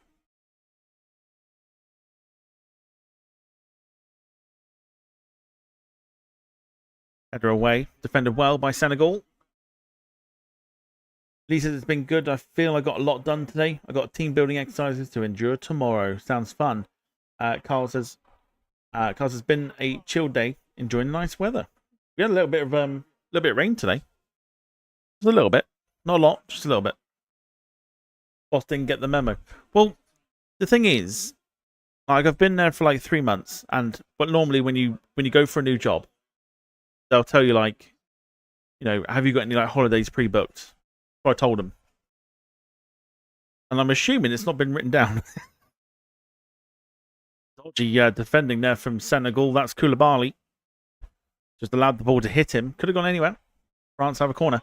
A: Header away. Defended well by Senegal. Lisa, it's been good. I feel I got a lot done today. I got team building exercises to endure tomorrow. Sounds fun. Carl says, it's been a chill day enjoying the nice weather. We had a little bit of rain today. Just a little bit, not a lot, just a little bit. Boss didn't get the memo. Well, the thing is, like, I've been there for like 3 months, but normally when you go for a new job, they'll tell you, like, you know, have you got any like holidays pre-booked? So I told them, and I'm assuming it's not been written down. Dodgy defending there from Senegal. That's Koulibaly. Just allowed the ball to hit him. Could have gone anywhere. France have a corner.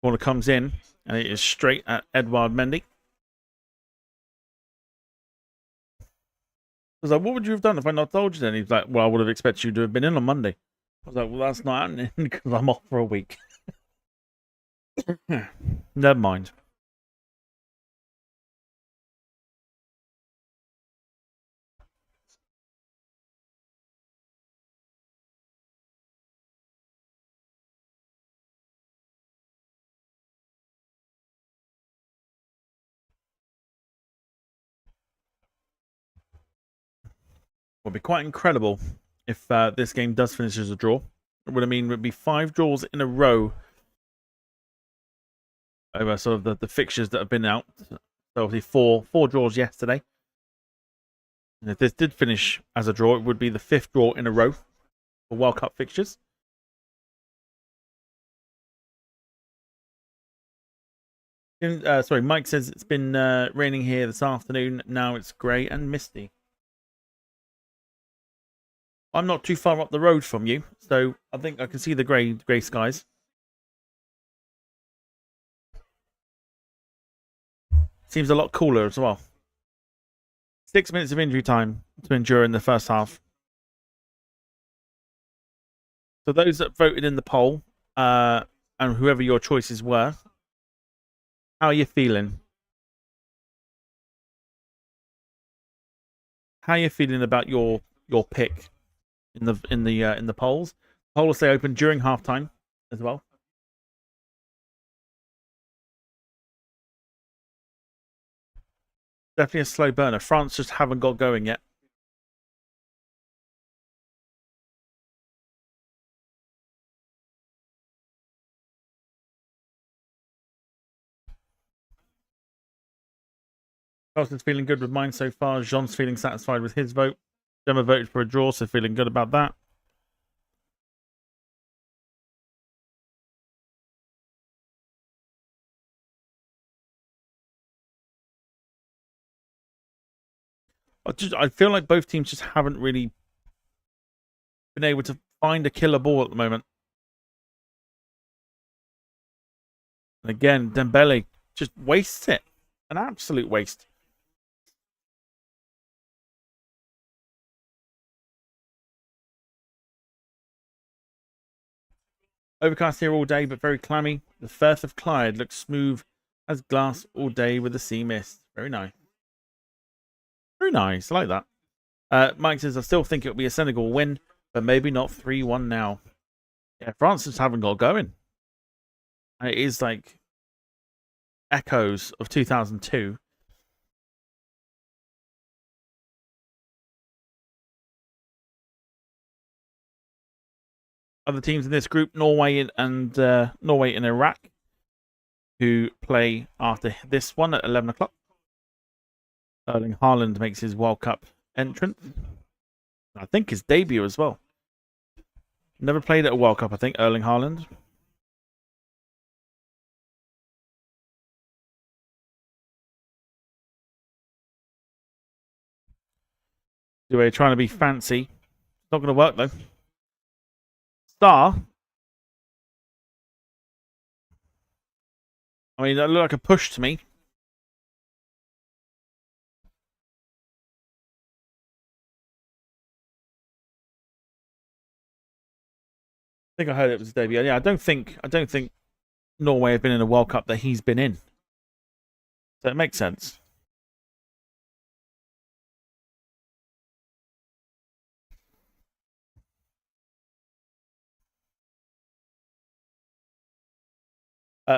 A: Corner comes in, and it is straight at Edouard Mendy. I was like, what would you have done if I not told you then? He's like, well, I would have expected you to have been in on Monday. I was like, well, that's not happening because I'm off for a week. Never mind. Would be quite incredible if this game does finish as a draw. It would mean it would be 5 draws in a row over sort of the fixtures that have been out. So obviously four draws yesterday. And if this did finish as a draw, it would be the 5th draw in a row for World Cup fixtures. Sorry, Mike says it's been raining here this afternoon. Now it's grey and misty. I'm not too far up the road from you, so I think I can see the grey skies. Seems a lot cooler as well. 6 minutes of injury time to endure in the first half. So those that voted in the poll, and whoever your choices were, how are you feeling? How are you feeling about your pick in the polls? The poll will stay open during halftime as well. Definitely a slow burner. France just haven't got going yet. Carlson's feeling good with mine so far. Jean's feeling satisfied with his vote. Gemma voted for a draw, so feeling good about that. I feel like both teams just haven't really been able to find a killer ball at the moment. And again, Dembele just wastes it. An absolute waste. Overcast here all day, but very clammy. The Firth of Clyde looks smooth as glass all day with the sea mist. Very nice. Very nice. I like that. Mike says, I still think it'll be a Senegal win, but maybe not 3-1 now. Yeah, France just haven't got going. It is like echoes of 2002. Other teams in this group, Norway and Iraq, who play after this one at 11 o'clock. Erling Haaland makes his World Cup entrance. I think his debut as well. Never played at a World Cup, I think, Erling Haaland. We're trying to be fancy. Not going to work, though. Star. I mean, that looked like a push to me. I think I heard it was his debut. Yeah, I don't think Norway have been in a World Cup that he's been in. So it makes sense.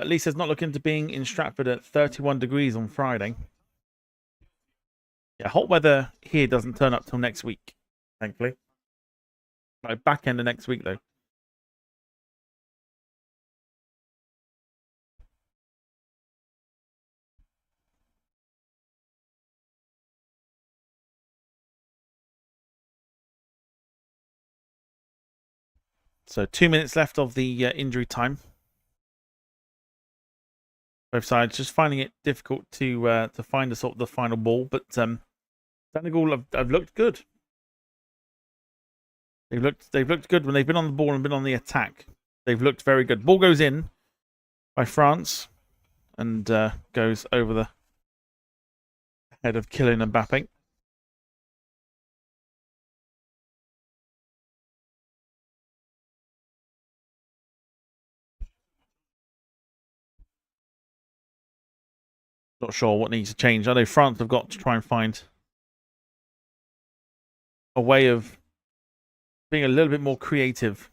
A: Lisa's not looking to being in Stratford at 31 degrees on Friday. Yeah, hot weather here doesn't turn up till next week, thankfully. Like back end of next week, though. So 2 minutes left of the injury time. Both sides just finding it difficult to find the final ball, but Senegal have looked good. They've looked good when they've been on the ball and been on the attack. They've looked very good. Ball goes in by France and goes over the head of Kylian Mbappe. Not sure what needs to change. I know France have got to try and find a way of being a little bit more creative.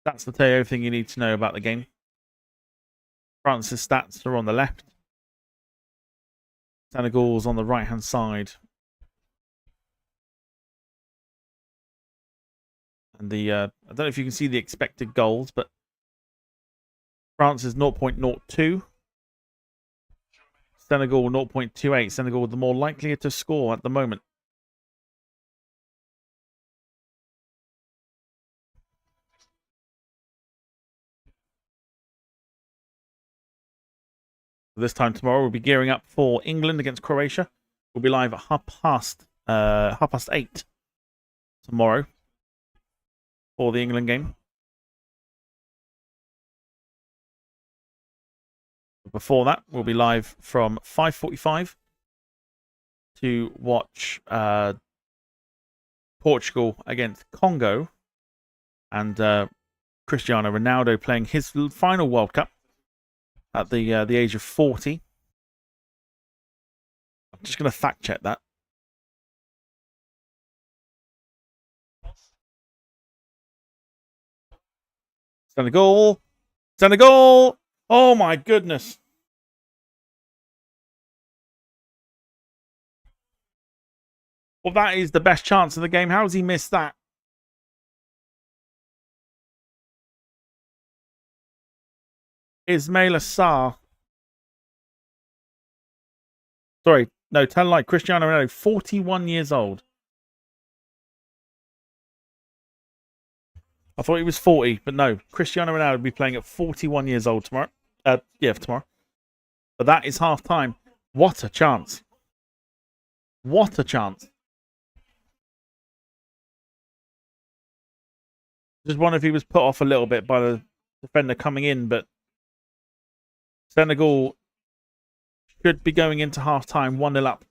A: That's to tell you everything you need to know about the game. France's stats are on the left. Senegal's on the right-hand side. And the I don't know if you can see the expected goals, but France is 0.02. Senegal 0.28. Senegal the more likely to score at the moment. This time tomorrow, we'll be gearing up for England against Croatia. We'll be live at half past 8 tomorrow for the England game. Before that, we'll be live from 5:45 to watch Portugal against Congo and Cristiano Ronaldo playing his final World Cup at the age of 40. I'm just going to fact check that. Senegal! Senegal! Oh my goodness! Well, that is the best chance of the game. How has he missed that? Ismail Assar. Sorry, no, tell a lie. Cristiano Ronaldo, 41 years old. I thought he was 40, but no. Cristiano Ronaldo will be playing at 41 years old tomorrow. Yeah, for tomorrow. But that is half time. What a chance. What a chance. Just wonder if he was put off a little bit by the defender coming in, but Senegal should be going into half time 1-0 up.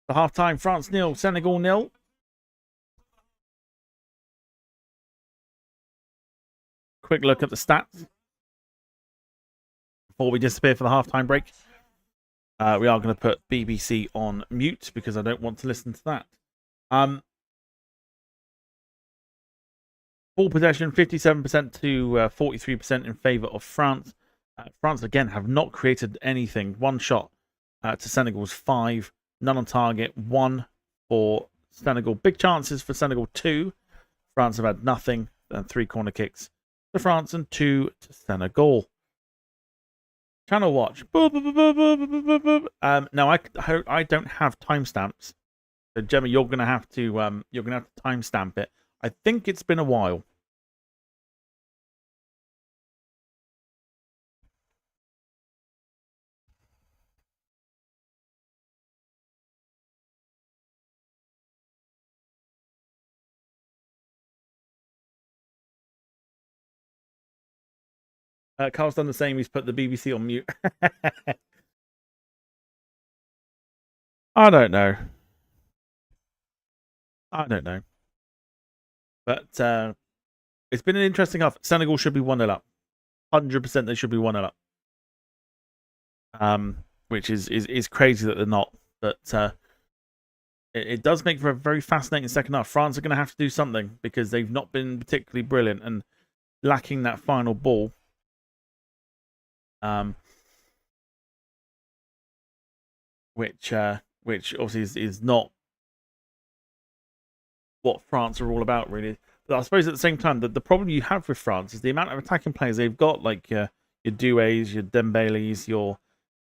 A: The half time, France 0, Senegal 0. Quick look at the stats before we disappear for the half-time break. We are going to put BBC on mute because I don't want to listen to that. Ball possession, 57% to 43% in favour of France. France, again, have not created anything. One shot to Senegal's 5. None on target. 1 for Senegal. Big chances for Senegal, 2. France have had nothing. And 3 corner kicks to France and 2 to Senegal. Channel watch. Now I don't have timestamps. So Gemma, you're gonna have to timestamp it. I think it's been a while. Carl's done the same. He's put the BBC on mute. I don't know. But it's been an interesting half. Senegal should be 1-0 up. 100% they should be 1-0 up. Which is crazy that they're not. But it does make for a very fascinating second half. France are going to have to do something because they've not been particularly brilliant and lacking that final ball. Which obviously is not what France are all about, really. But I suppose at the same time, the problem you have with France is the amount of attacking players they've got, like your Doués, your Dembélés, your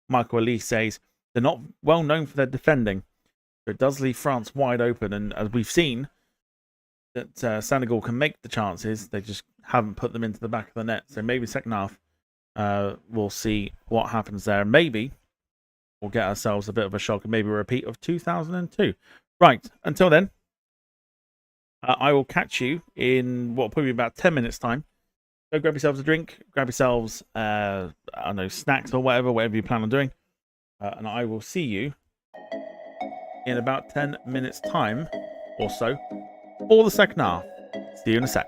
A: Michael Olise's. They're not well known for their defending. So it does leave France wide open, and as we've seen, that Senegal can make the chances, they just haven't put them into the back of the net. So maybe second half, we'll see what happens there. Maybe we'll get ourselves a bit of a shock and maybe a repeat of 2002. Right, until then, I will catch you in what probably about 10 minutes time. Go grab yourselves a drink, grab yourselves, I don't know, snacks or whatever you plan on doing. And I will see you in about 10 minutes time or so for the second half. See you in a sec.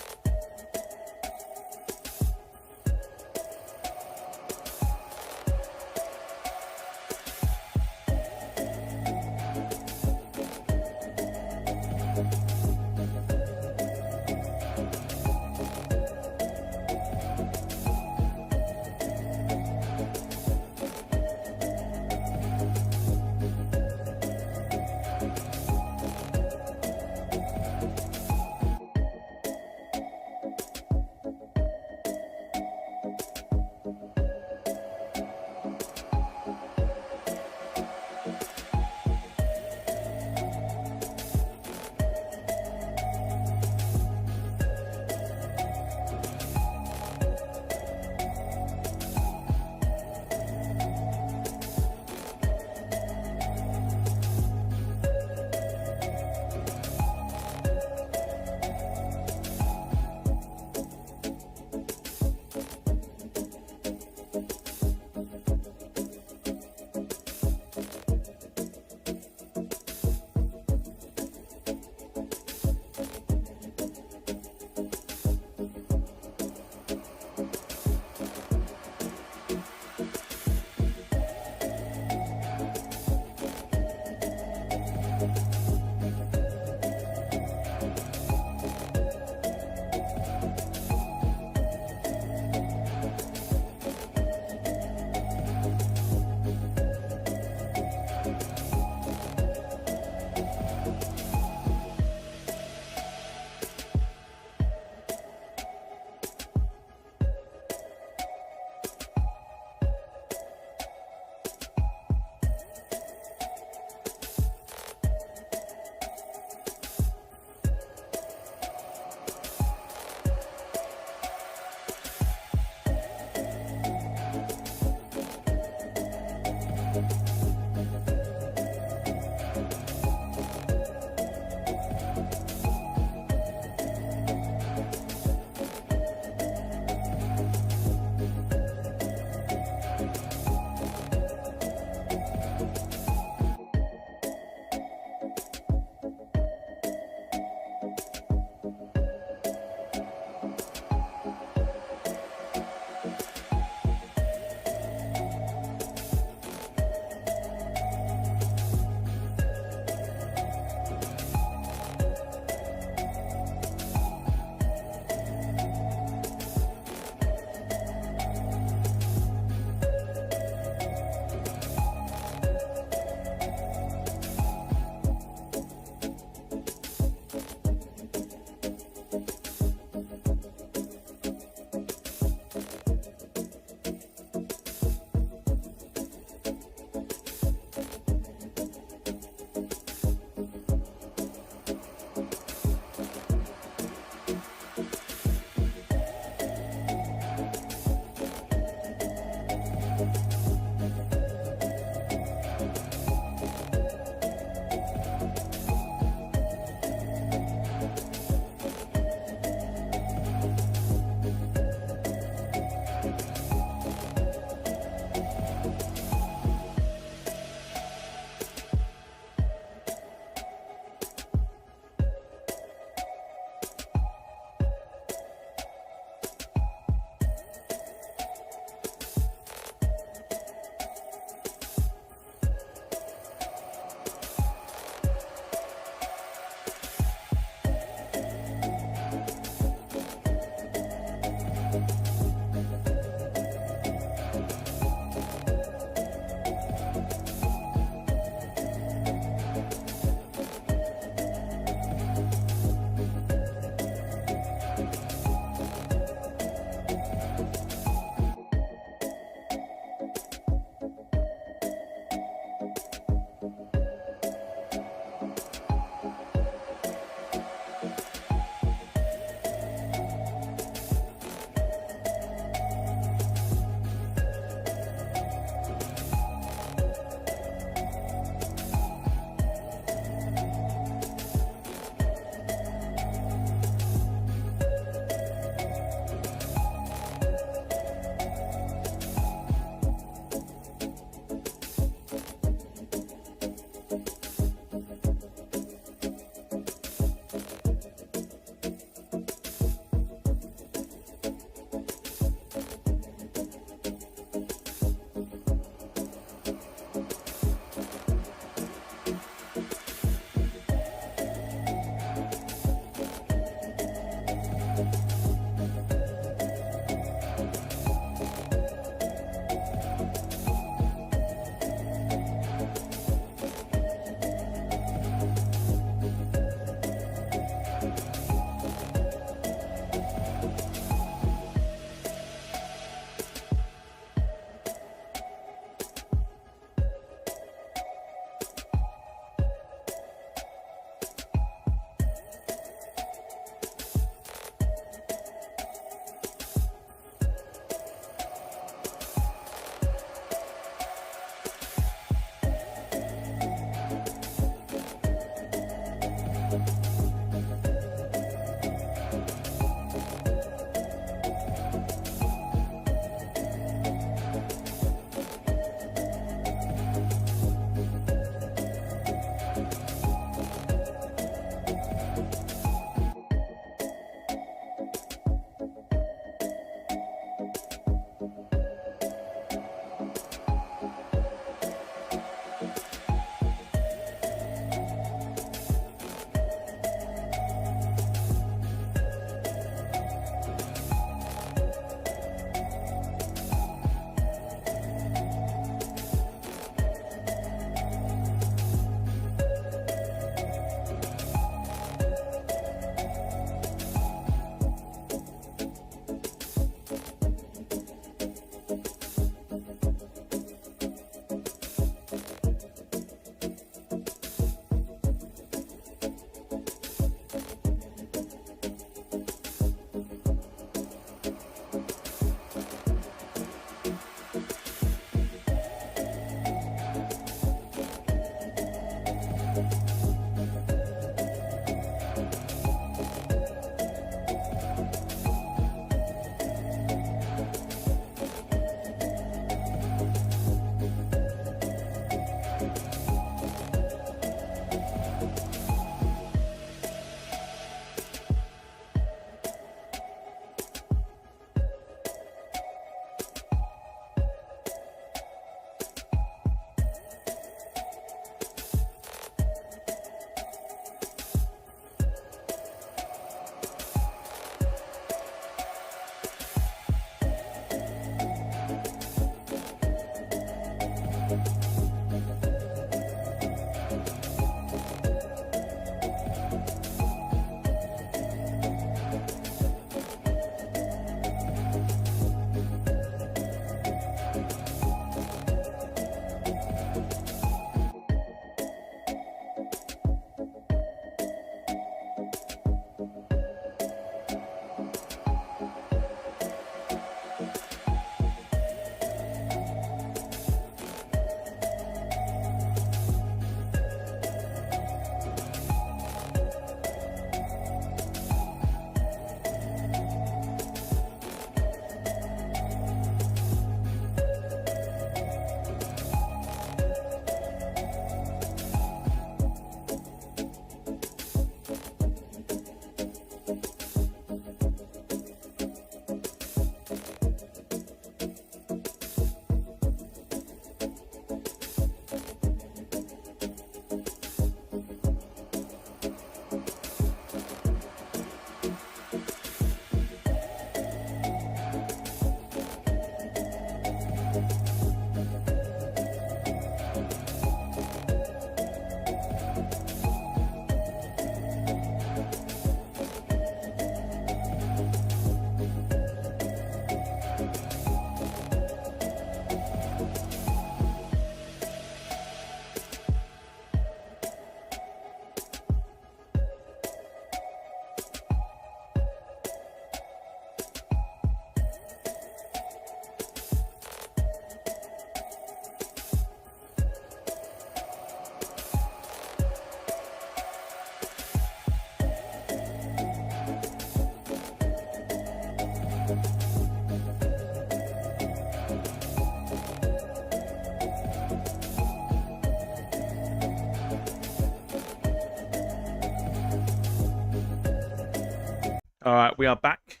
A: All right, we are back.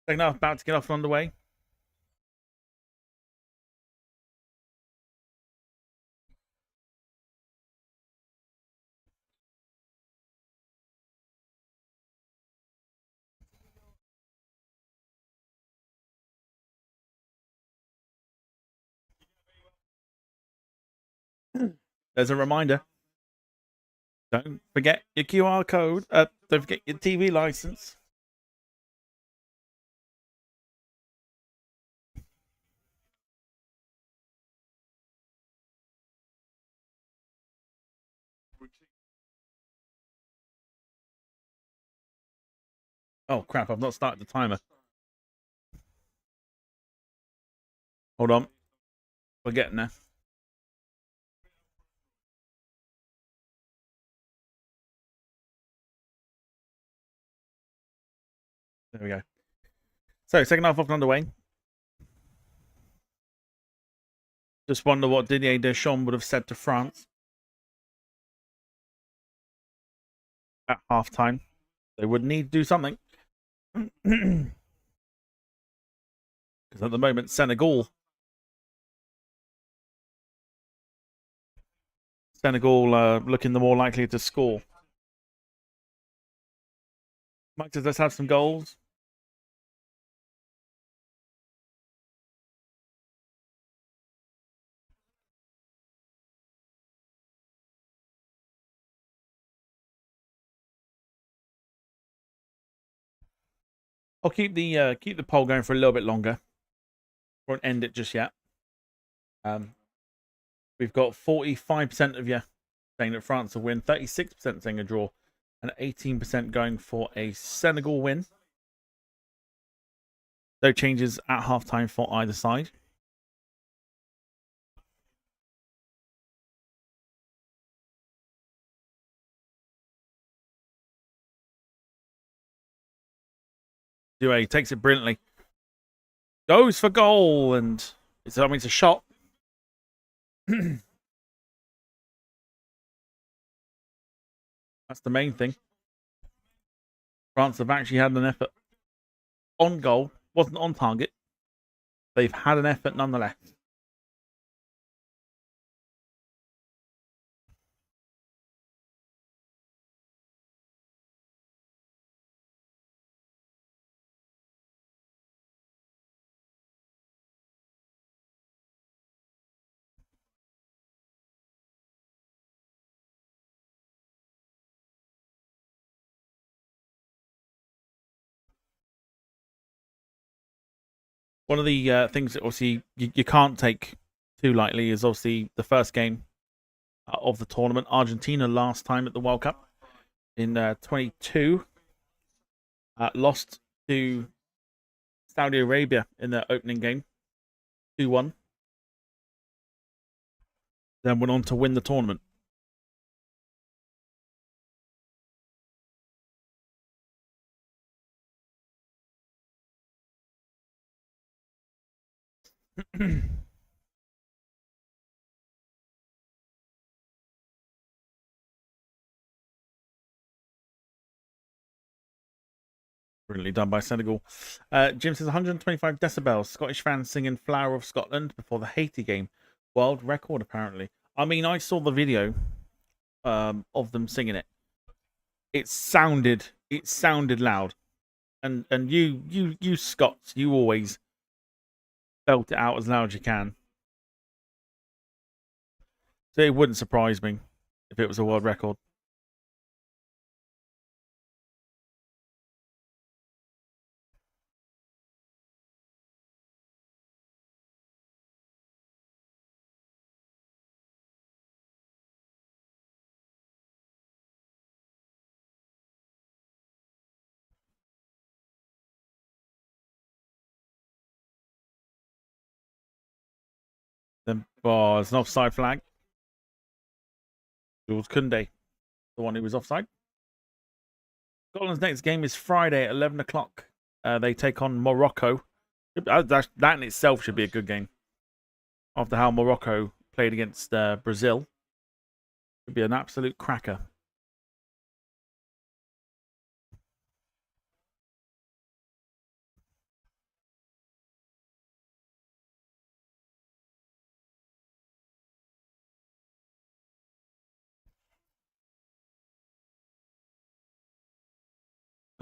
A: Second half about to get off and underway. There's a reminder. Don't forget your QR code. Don't forget your TV license. Oh crap! I've not started the timer. Hold on. We're getting there. There we go. So, second half off and underway. Just wonder what Didier Deschamps would have said to France at halftime. They would need to do something. Because at the moment, Senegal looking the more likely to score. Mike says, let's have some goals. I'll keep the poll going for a little bit longer. Won't end it just yet. We've got 45% of you saying that France will win, 36% saying a draw, and 18% going for a Senegal win. No changes at halftime for either side. Due takes it brilliantly. Goes for goal, and it's a shot. That's the main thing. France have actually had an effort on goal. Wasn't on target. They've had an effort nonetheless. One of the things that obviously you can't take too lightly is obviously the first game of the tournament. Argentina last time at the World Cup in 22 lost to Saudi Arabia in their opening game, 2-1. Then went on to win the tournament. Brilliantly done by Senegal. Jim says 125 decibels. Scottish fans singing Flower of Scotland before the Haiti game. World record, apparently. I mean, I saw the video of them singing it. It sounded loud. And you Scots, you always belt it out as loud as you can. So it wouldn't surprise me if it was a world record. Then, oh, it's an offside flag. Jules Koundé, the one who was offside. Scotland's next game is Friday at 11 o'clock. They take on Morocco. That in itself should be a good game. After how Morocco played against Brazil. It would be an absolute cracker.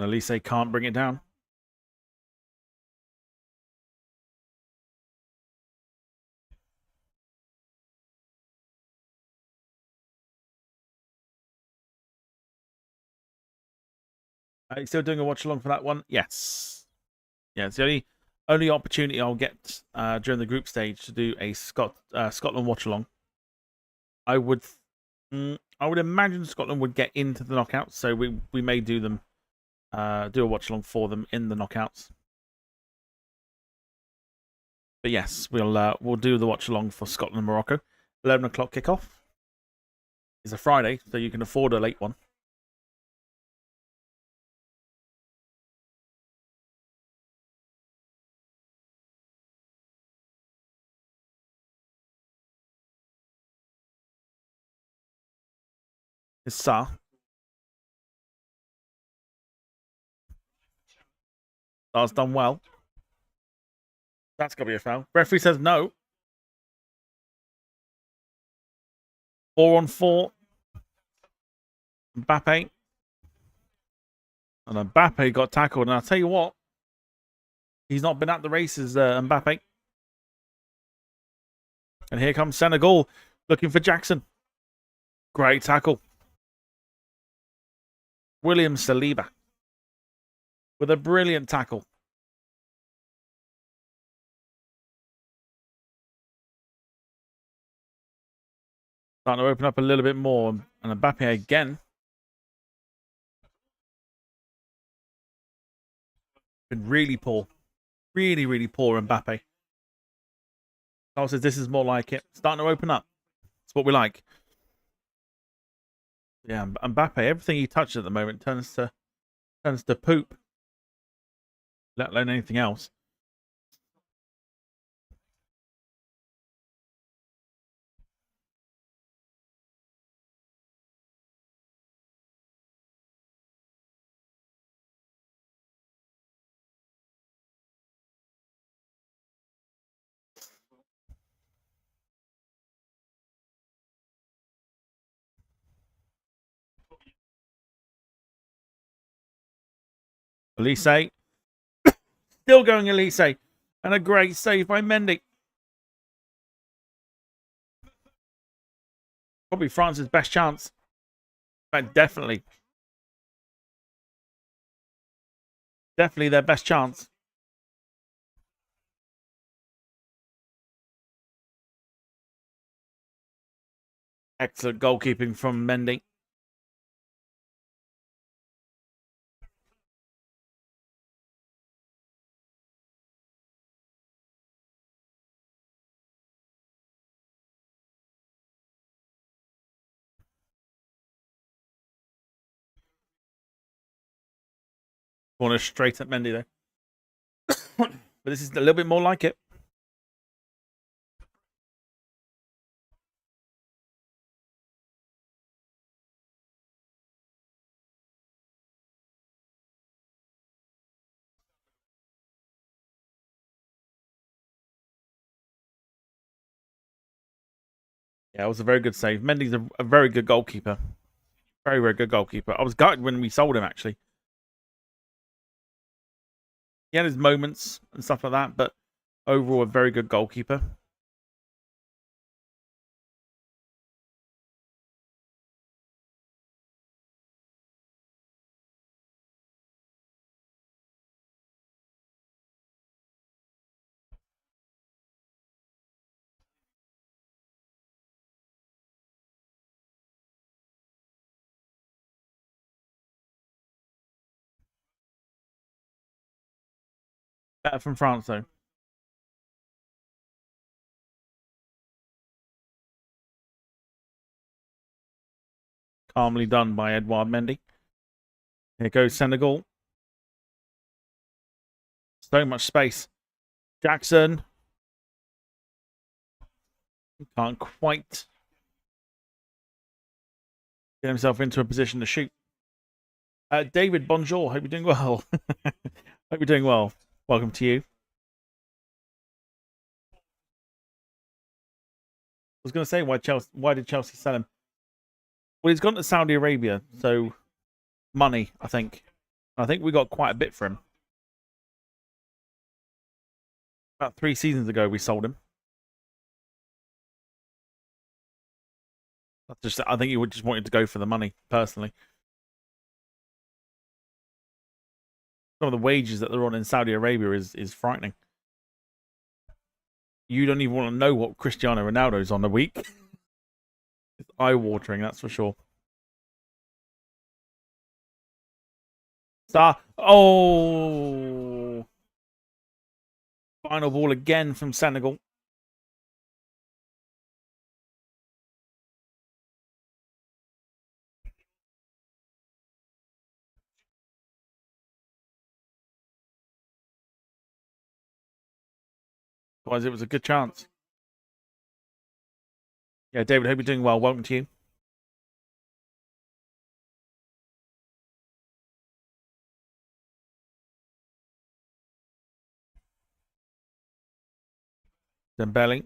A: And at least they can't bring it down. Are you still doing a watch along for that one? Yes. Yeah, it's the only opportunity I'll get during the group stage to do a Scotland watch along. I would imagine Scotland would get into the knockouts, so we may do them do a watch along for them in the knockouts. But yes, we'll do the watch along for Scotland and Morocco. 11 o'clock kickoff. It's a Friday, so you can afford a late one. It's Sa. Sa's done well. That's got to be a foul. Referee says no. 4-on-4. Mbappe. And Mbappe got tackled. And I'll tell you what, he's not been at the races, Mbappe. And here comes Senegal looking for Jackson. Great tackle. William Saliba with a brilliant tackle. Starting to open up a little bit more. And Mbappe again. Been really poor. Really, really poor Mbappe. Carl says this is more like it. Starting to open up. That's what we like. Yeah, Mbappe, everything he touches at the moment turns to poop. Let alone anything else. Elise. Still going Elise. And a great save by Mendy. Probably France's best chance. But definitely. Definitely their best chance. Excellent goalkeeping from Mendy. Corner straight at Mendy though. But this is a little bit more like it. Yeah, it was a very good save. Mendy's a very good goalkeeper. Very, very good goalkeeper. I was gutted when we sold him, actually. He had his moments and stuff like that, but overall, a very good goalkeeper. Better from France, though. Calmly done by Edouard Mendy. Here goes Senegal. So much space. Jackson. Can't quite get himself into a position to shoot. David, bonjour. Hope you're doing well. Hope you're doing well. Welcome to you. I was going to say, why did Chelsea sell him? Well, he's gone to Saudi Arabia, so money, I think. I think we got quite a bit for him. About 3 seasons ago, we sold him. I think he would just wanted to go for the money, personally. Some of the wages that they're on in Saudi Arabia is frightening. You don't even want to know what Cristiano Ronaldo's on a week. It's eye-watering, that's for sure. Oh! Final ball again from Senegal. Otherwise, it was a good chance. Yeah, David, hope you're doing well. Welcome to you. Dembele.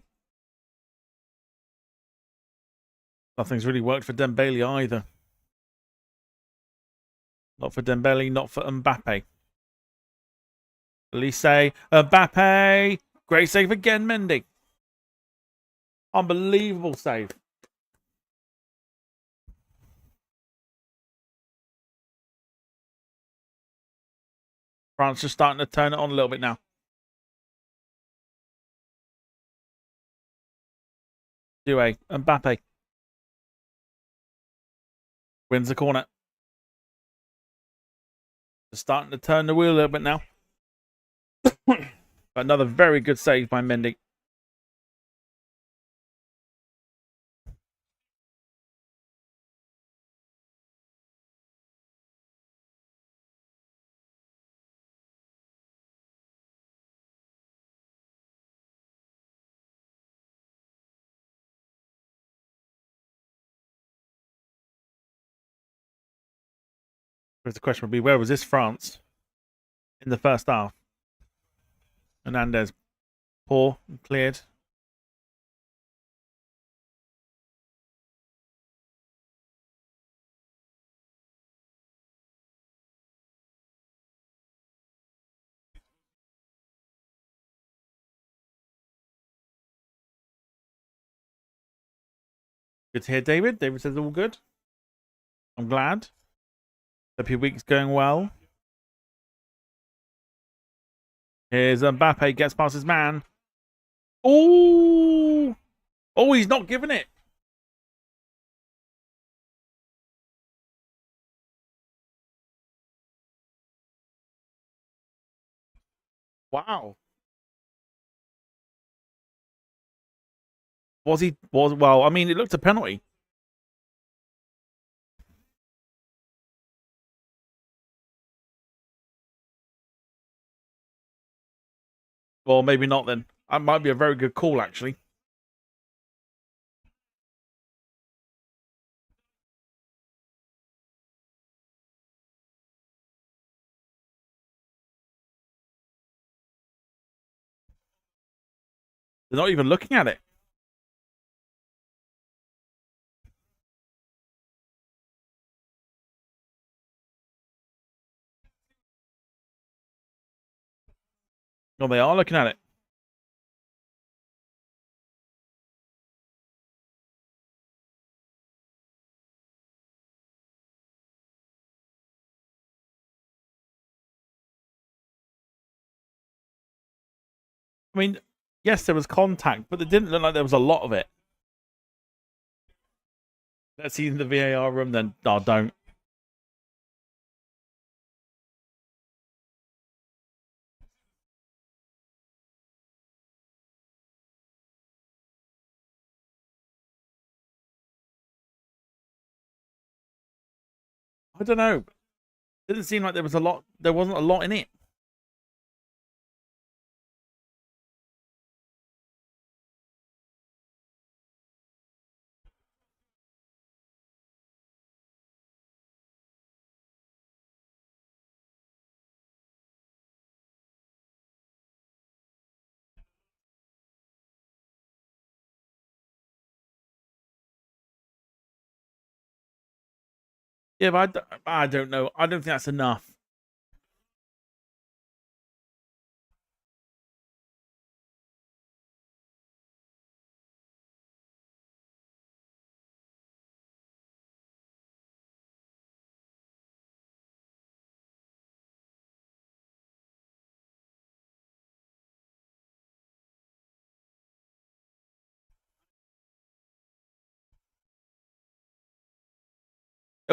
A: Nothing's really worked for Dembele either. Not for Dembele, not for Mbappe. Elise, Mbappe. Great save again, Mendy. Unbelievable save. France just starting to turn it on a little bit now. Doué, Mbappe. Wins the corner. Just starting to turn the wheel a little bit now. Another very good save by Mendy. The question would be, where was this France in the first half? Hernandez, poor, cleared. Good to hear, David. David says all good. I'm glad. Hope your week's going well. Here's Mbappe, gets past his man. Oh! Oh, he's not giving it. Wow. Well, I mean, it looked a penalty. Well, maybe not then. That might be a very good call, actually. They're not even looking at it. No, they are looking at it. I mean, yes, there was contact, but it didn't look like there was a lot of it. Let's see in the VAR room then. Oh, don't. I don't know. It didn't seem like there was a lot. There wasn't a lot in it. Yeah, but I don't know. I don't think that's enough.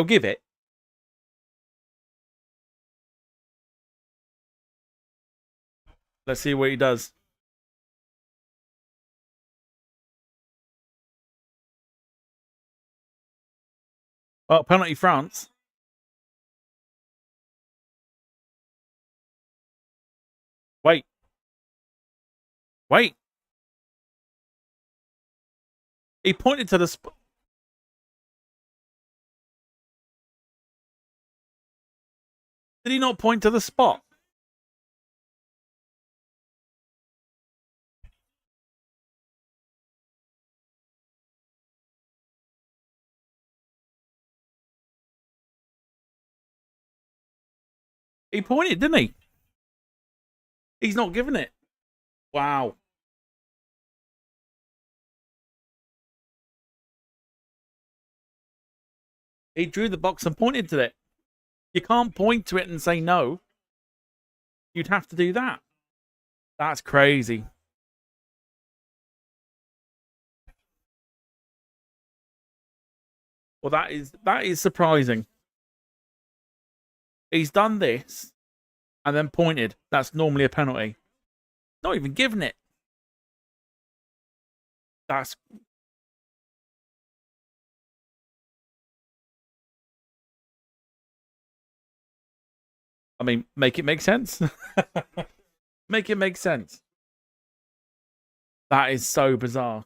A: He'll give it. Let's see what he does. Oh, penalty France. Wait. Wait. He pointed to the spot. Did he not point to the spot? He pointed, didn't he? He's not giving it. Wow. He drew the box and pointed to it. You can't point to it and say no. You'd have to do that. That's crazy. Well, that is surprising. He's done this and then pointed. That's normally a penalty. Not even giving it. That's... I mean, make it make sense. Make it make sense. That is so bizarre.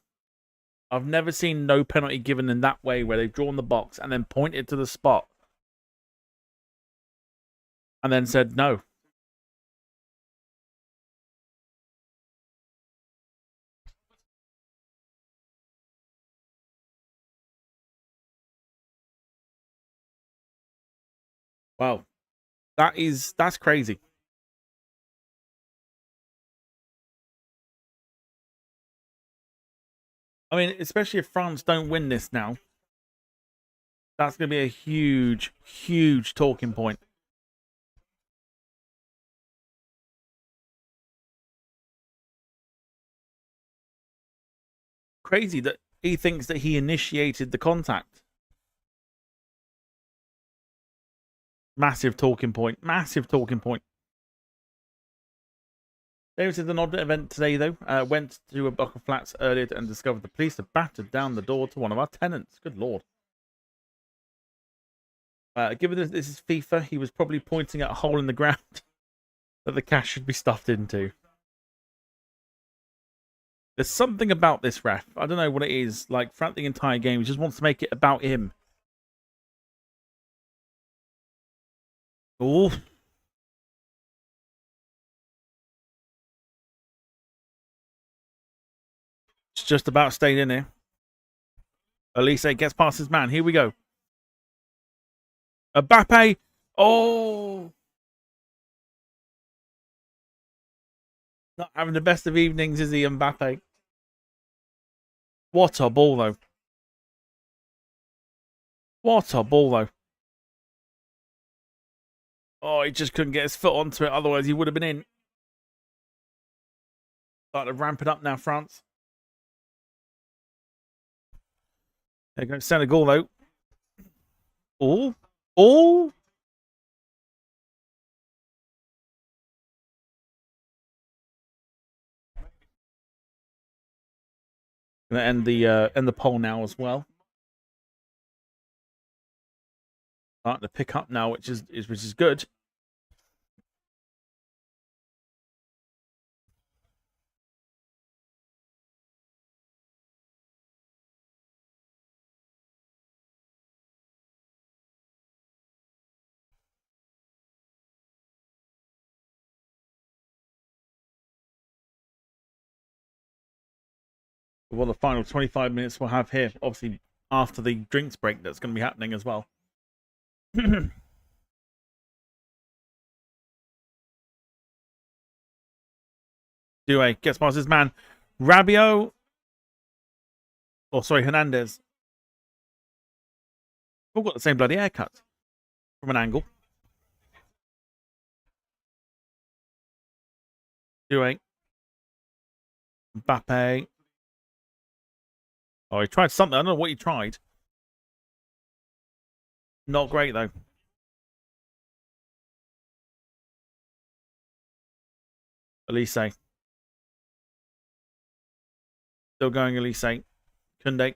A: I've never seen no penalty given in that way where they've drawn the box and then pointed to the spot. And then said no. Wow. That's crazy. I mean, especially if France don't win this now. That's going to be a huge, huge talking point. Crazy that he thinks that he initiated the contact. Massive talking point. Massive talking point. There was an odd event today, though. Went to a block of flats earlier and discovered the police had battered down the door to one of our tenants. Good lord. Given this is FIFA, he was probably pointing at a hole in the ground that the cash should be stuffed into. There's something about this ref. I don't know what it is. Like, throughout the entire game, he just wants to make it about him. Oh. It's just about staying in here. Elise gets past his man. Here we go. Mbappe. Oh. Not having the best of evenings, is he, Mbappe? What a ball, though. What a ball, though. Oh, he just couldn't get his foot onto it. Otherwise, he would have been in. Starting to ramp it up now, France. There goes Senegal, though. Oh. Oh. Gonna end the poll now as well. Starting to pick up now, which is good. Well, the final 25 minutes we'll have here, obviously after the drinks break that's going to be happening as well. Due gets past his man. Rabiot. Oh, sorry, Hernandez. All got the same bloody haircut from an angle. Due. Mbappe. Oh, he tried something. I don't know what he tried. Not great, though. Elise. Still going Elise. Kunde.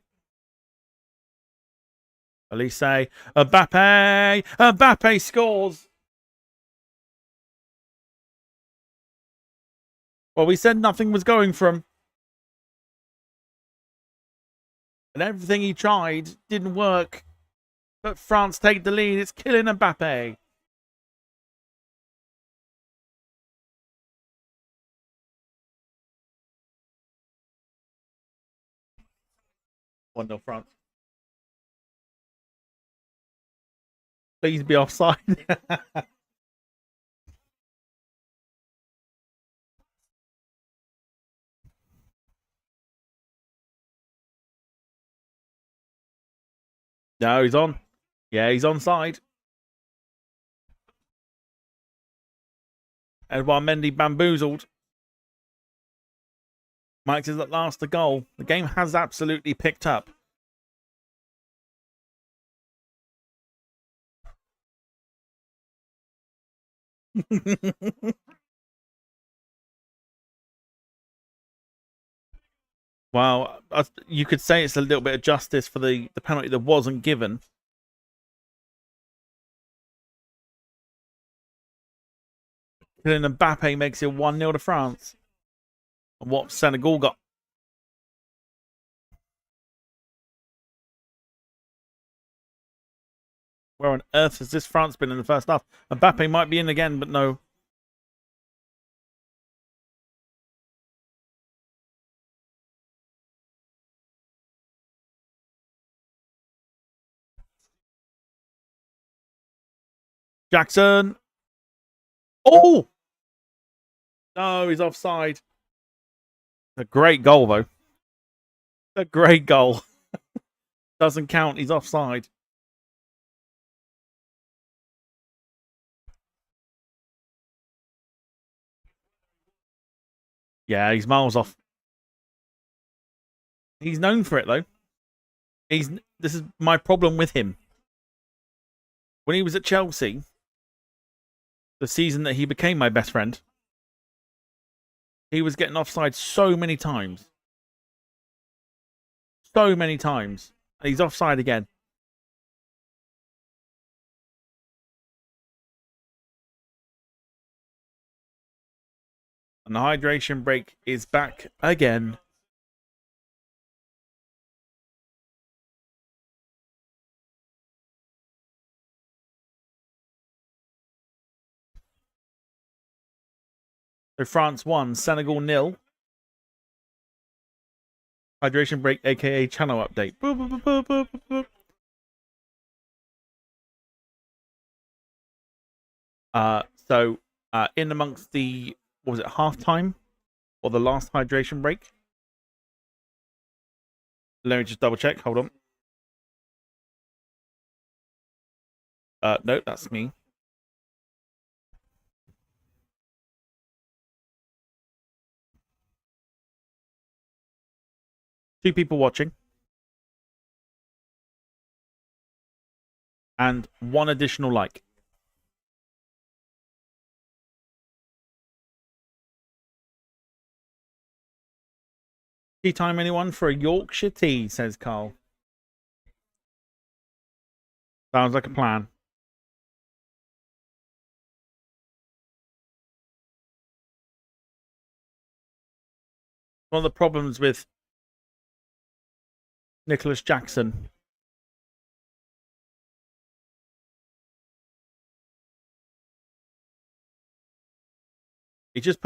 A: Elise. Mbappe. Mbappe scores. Well, we said nothing was going for him. And everything he tried didn't work. But France take the lead. It's killing Mbappe. One 0 France. Please be offside. No, he's on. Yeah, he's onside. And while Mendy bamboozled, Mike says at last a goal. The game has absolutely picked up. Well, you could say it's a little bit of justice for the penalty that wasn't given. Kylian Mbappe makes it 1-0 to France. And what Senegal got? Where on earth has this France been in the first half? Mbappe might be in again, but no. Jackson. Oh! No, he's offside. A great goal, though. A great goal. Doesn't count. He's offside. Yeah, he's miles off. He's known for it, though. This is my problem with him. When he was at Chelsea, the season that he became my best friend, he was getting offside so many times. So many times. And he's offside again. And the hydration break is back again. So France 1, Senegal 0. Hydration break, aka channel update. Boop, boop, boop, boop, boop, boop. In amongst the, what was it, halftime or the last hydration break? Let me just double check. Hold on. No, that's me. Two people watching. And one additional like. Tea time, anyone, for a Yorkshire tea, says Carl. Sounds like a plan. One of the problems with Nicholas Jackson. He just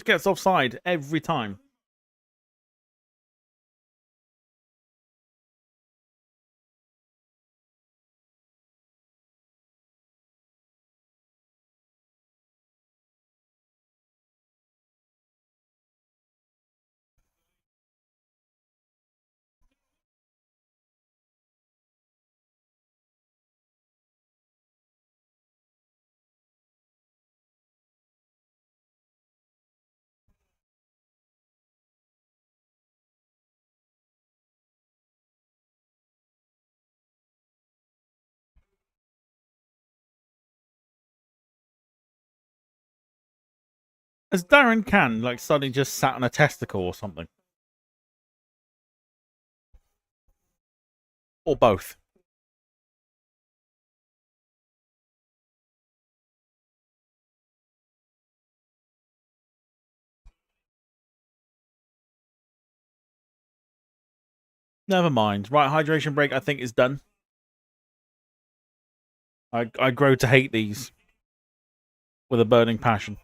A: gets offside every time. Has Darren Can like suddenly just sat on a testicle or something? Or both? Never mind. Right, hydration break I think is done. I grow to hate these with a burning passion.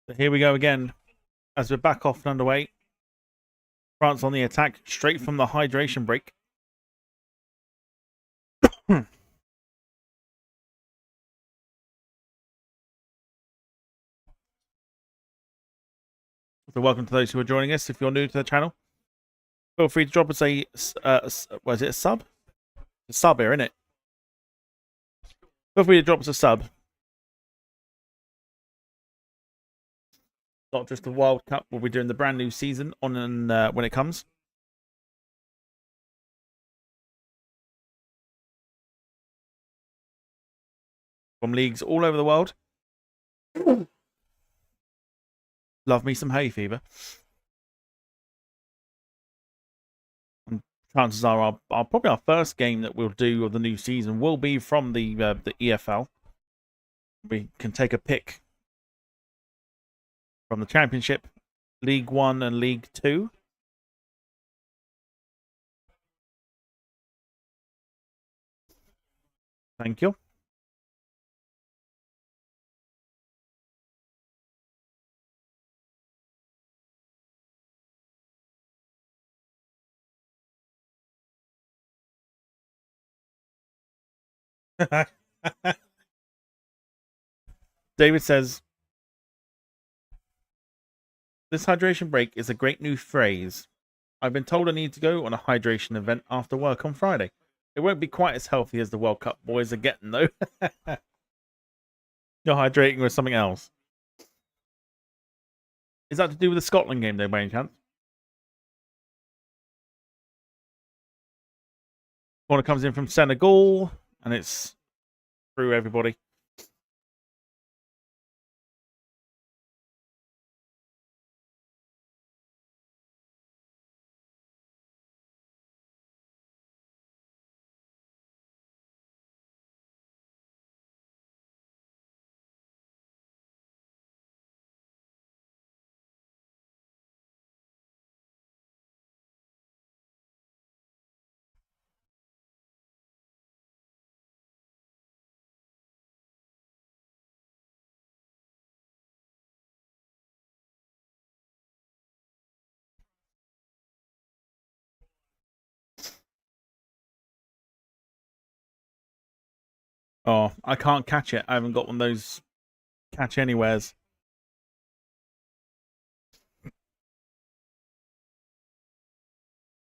A: So here we go again. As we're back off and underway. France on the attack, straight from the hydration break. So welcome to those who are joining us. If you're new to the channel, feel free to drop us a what is it, a sub? A sub here, isn't it? Feel free to drop us a sub. Not just the World Cup. We'll be doing the brand new season on and when it comes. From leagues all over the world. Love me some hay fever. And chances are our probably our first game that we'll do of the new season will be from the EFL. We can take a pick from the Championship, League 1 and League 2. Thank you. David says, this hydration break is a great new phrase. I've been told I need to go on a hydration event after work on Friday. It won't be quite as healthy as the World Cup boys are getting, though. You're hydrating with something else. Is that to do with the Scotland game, though, by any chance? Corner comes in from Senegal, and it's through everybody. Oh, I can't catch it. I haven't got one of those catch anywheres.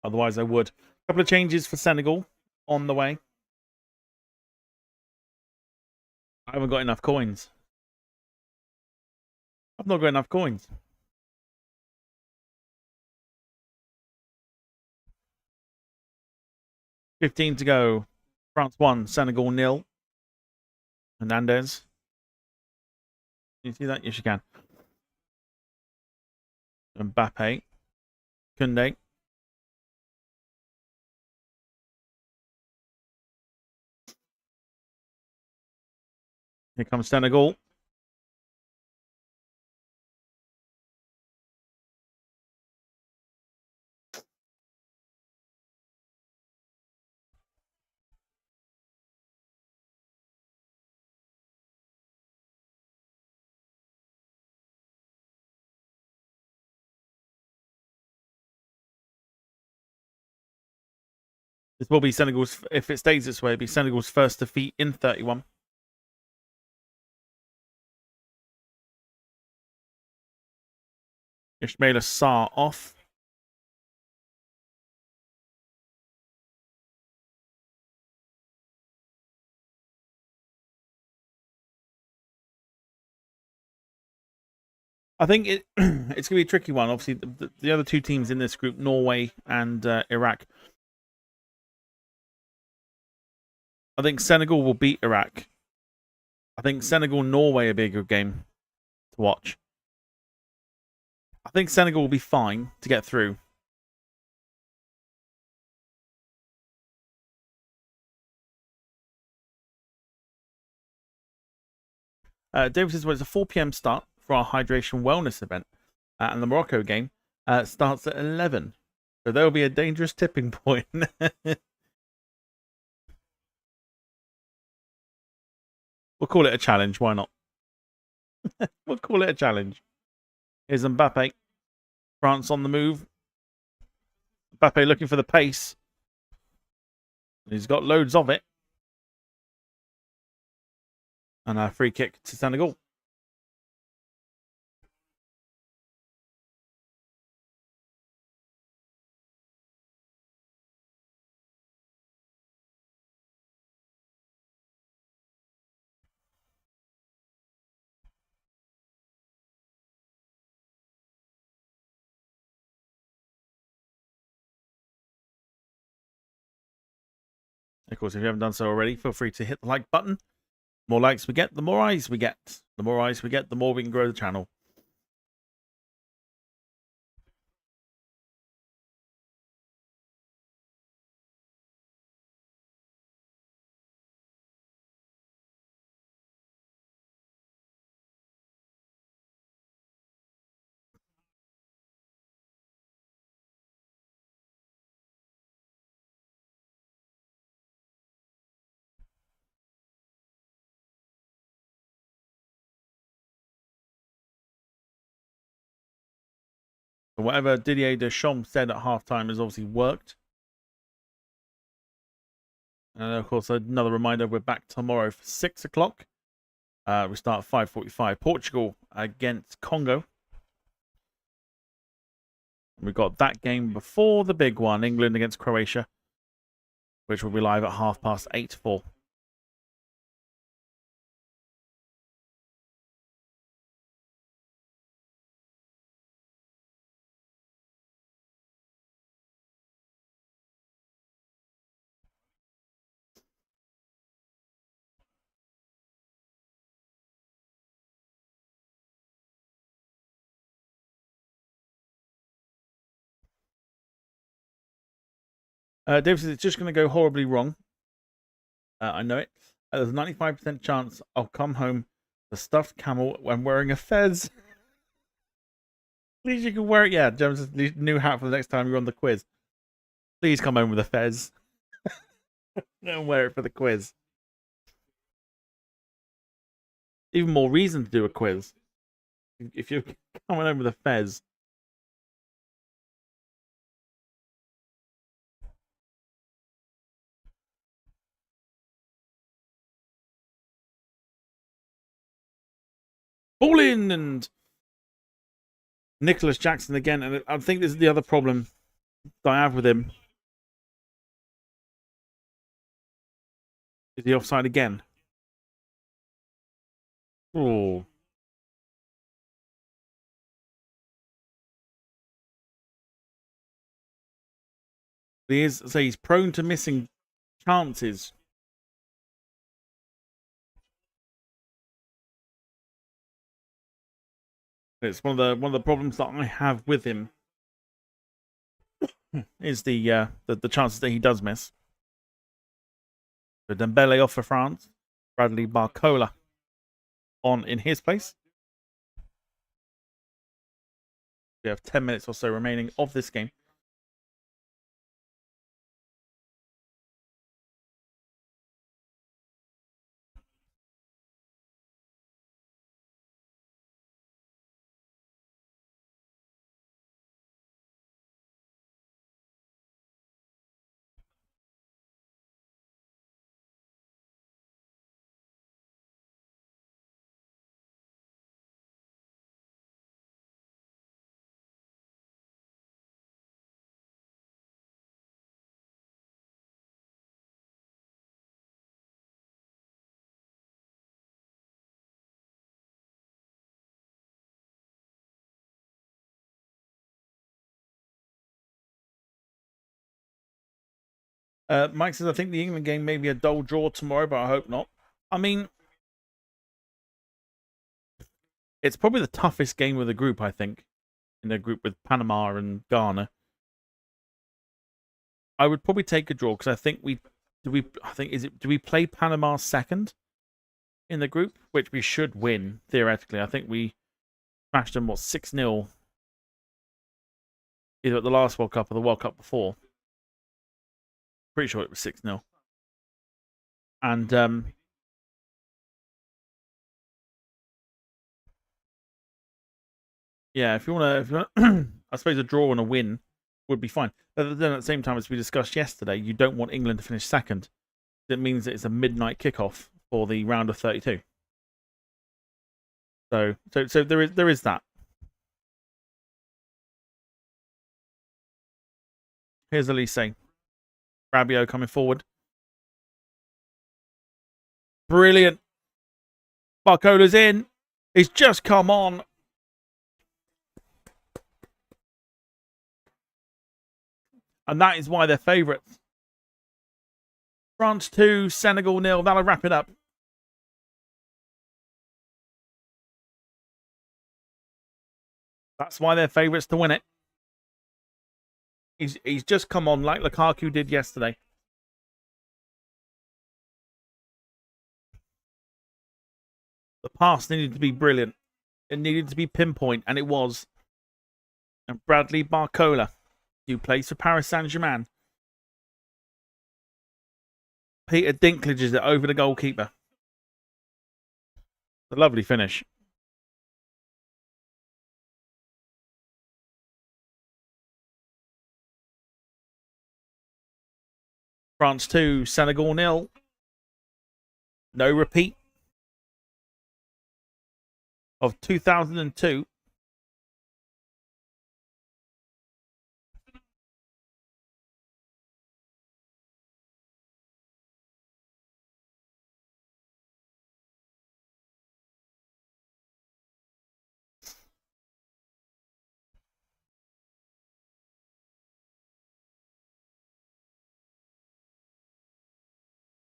A: Otherwise, I would. A couple of changes for Senegal on the way. I haven't got enough coins. I've not got enough coins. 15 to go. France 1, Senegal 0. Hernandez. Can you see that? Yes, you can. Mbappe. Kunde. Here comes Senegal. This will be Senegal's, if it stays this way, it'll be Senegal's first defeat in 31. Ismail Assar off. I think it's going to be a tricky one. Obviously, the other two teams in this group, Norway and Iraq. I think Senegal will beat Iraq. I think Senegal-Norway will be a good game to watch. I think Senegal will be fine to get through. David says, well, it's a 4 p.m. start for our hydration wellness event. And the Morocco game starts at 11. So there will be a dangerous tipping point. We'll call it a challenge. Why not? We'll call it a challenge. Here's Mbappe. France on the move. Mbappe looking for the pace. He's got loads of it. And a free kick to Senegal. Of course, if you haven't done so already, feel free to hit the like button. The more likes we get, the more eyes we get. The more eyes we get, the more we can grow the channel. So whatever Didier Deschamps said at halftime has obviously worked. And of course, another reminder, we're back tomorrow for 6 o'clock. We start at 5:45. Portugal against Congo. We've got that game before the big one, England against Croatia, which will be live at 8:30 for. David says it's just going to go horribly wrong. I know it. There's a 95% chance I'll come home the stuffed camel when wearing a fez. Please, you can wear it. Yeah, James' new hat for the next time you're on the quiz. Please come home with a fez. Don't wear it for the quiz. Even more reason to do a quiz. If you're coming home with a fez. Ball in, and Nicholas Jackson again. And I think this is the other problem that I have with him. Is he offside again? Oh. He's prone to missing chances. It's one of the problems that I have with him is the chances that he does miss. So Dembele off for France. Bradley Barcola on in his place. We have 10 minutes or so remaining of this game. Mike says, I think the England game may be a dull draw tomorrow, but I hope not. I mean, it's probably the toughest game of the group, I think, in the group with Panama and Ghana. I would probably take a draw because I think do we play Panama second in the group, which we should win theoretically. I think we smashed them 6-0 either at the last World Cup or the World Cup before. Pretty sure it was 6-0. And yeah, if you want to, I suppose a draw and a win would be fine. But then at the same time, as we discussed yesterday, you don't want England to finish second. It means that it's a midnight kickoff for the round of 32. So there is that. Here's Elise. Rabiot coming forward. Brilliant. Barcola's in. He's just come on. And that is why they're favourites. France 2, Senegal 0. That'll wrap it up. That's why they're favourites to win it. He's just come on like Lukaku did yesterday. The pass needed to be brilliant. It needed to be pinpoint, and it was. And Bradley Barcola, who plays for Paris Saint-Germain. Peter Dinklage's it over the goalkeeper. A lovely finish. France 2, Senegal 0. No repeat of 2002.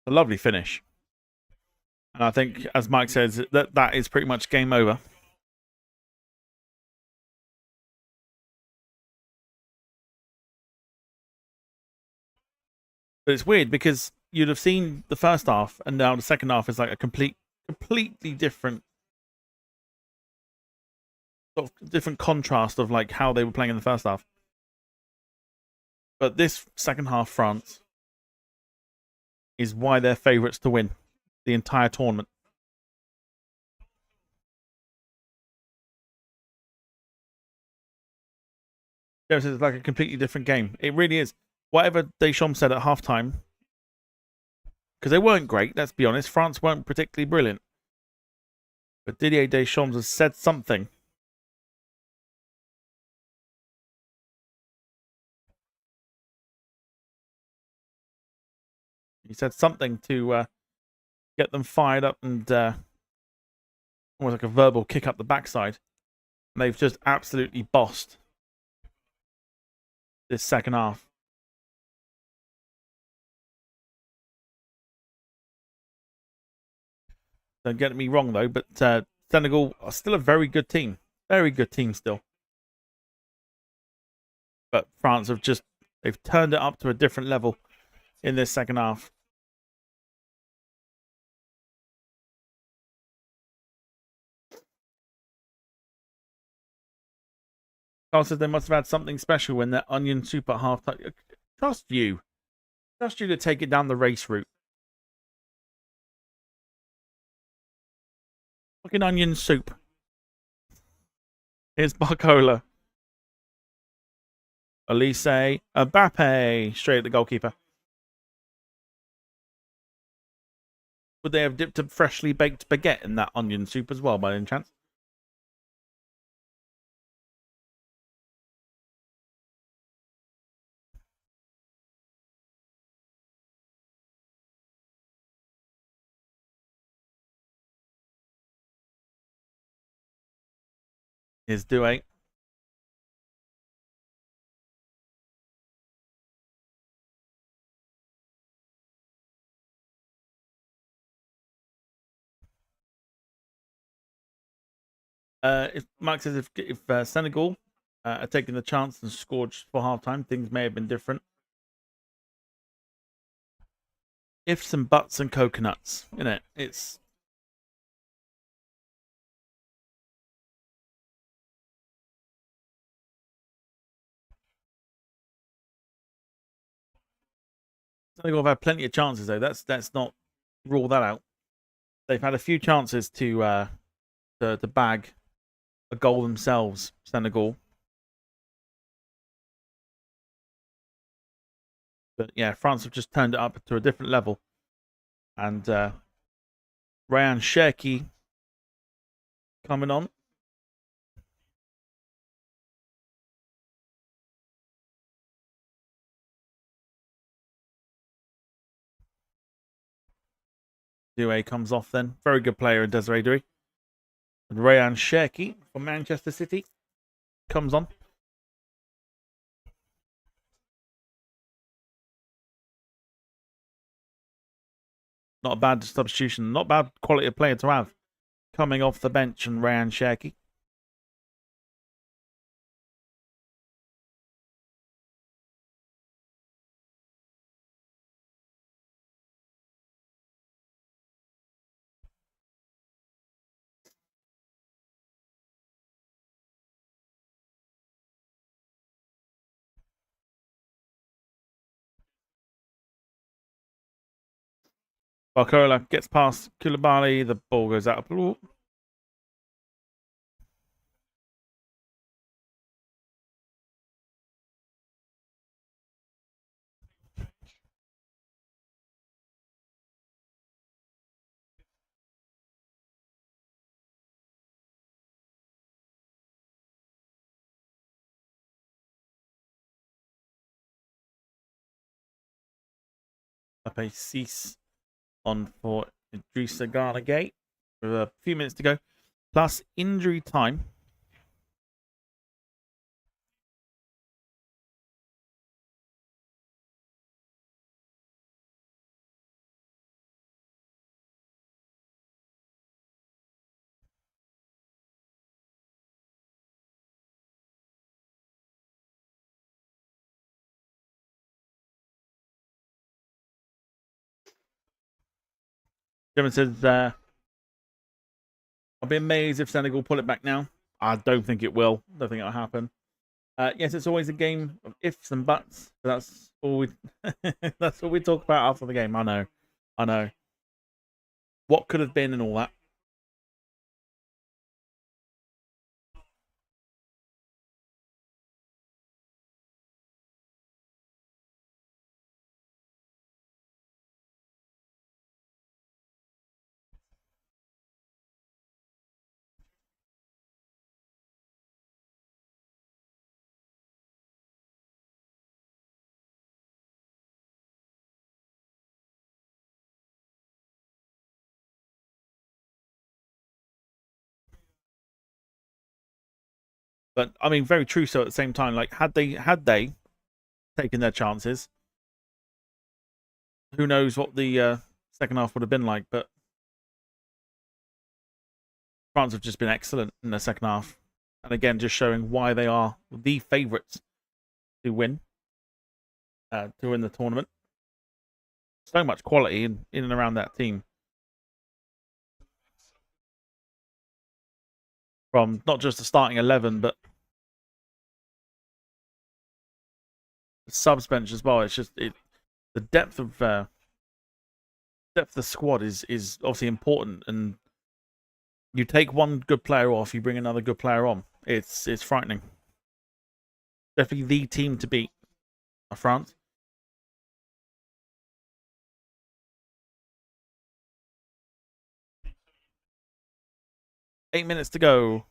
A: A lovely finish. And I think, as Mike says, that is pretty much game over. But it's weird because you'd have seen the first half, and now the second half is like a completely different sort of different contrast of like how they were playing in the first half. But this second half, France is why they're favourites to win the entire tournament. It's like a completely different game. It really is. Whatever Deschamps said at halftime, because they weren't great, let's be honest. France weren't particularly brilliant. But Didier Deschamps has said something. He said something to get them fired up and almost like a verbal kick up the backside. And they've just absolutely bossed this second half. Don't get me wrong, though, but Senegal are still a very good team. Very good team still. But France they've turned it up to a different level in this second half. Carl says they must have had something special when their onion soup at half time. Trust you to take it down the race route. Fucking onion soup. Here's Barcola. Elise, Mbappe, straight at the goalkeeper. Would they have dipped a freshly baked baguette in that onion soup as well, by any chance? Here's Douay. If Mike says if Senegal had taken the chance and scored just for halftime, things may have been different. Ifs and buts and coconuts, it's Senegal have had plenty of chances though. That's not rule that out. They've had a few chances to bag a goal themselves, Senegal. But yeah, France have just turned it up to a different level. And Ryan Cherki coming on. Doué comes off then. Very good player in Desiree Doué. And Ryan Cherki from Manchester City comes on. Not a bad substitution. Not bad quality of player to have. Coming off the bench and Ryan Cherki. Barcola gets past Koulibaly. The ball goes out. Ooh. Pepe cease on for Idrissa Gana Gate with a few minutes to go. Plus injury time. German says, I'll be amazed if Senegal pull it back now. I don't think it will. Don't think it'll happen. Yes, it's always a game of ifs and buts. But that's all we that's all we talk about after the game. I know. What could have been and all that. But I mean, very true. So at the same time, like had they taken their chances, who knows what the second half would have been like. But France have just been excellent in the second half, and again, just showing why they are the favourites to win the tournament. So much quality in and around that team, from not just the starting 11, but the subs bench as well. It's just the depth of the squad is obviously important, and you take one good player off, you bring another good player on. It's frightening. Definitely the team to beat, France. Eight minutes to go,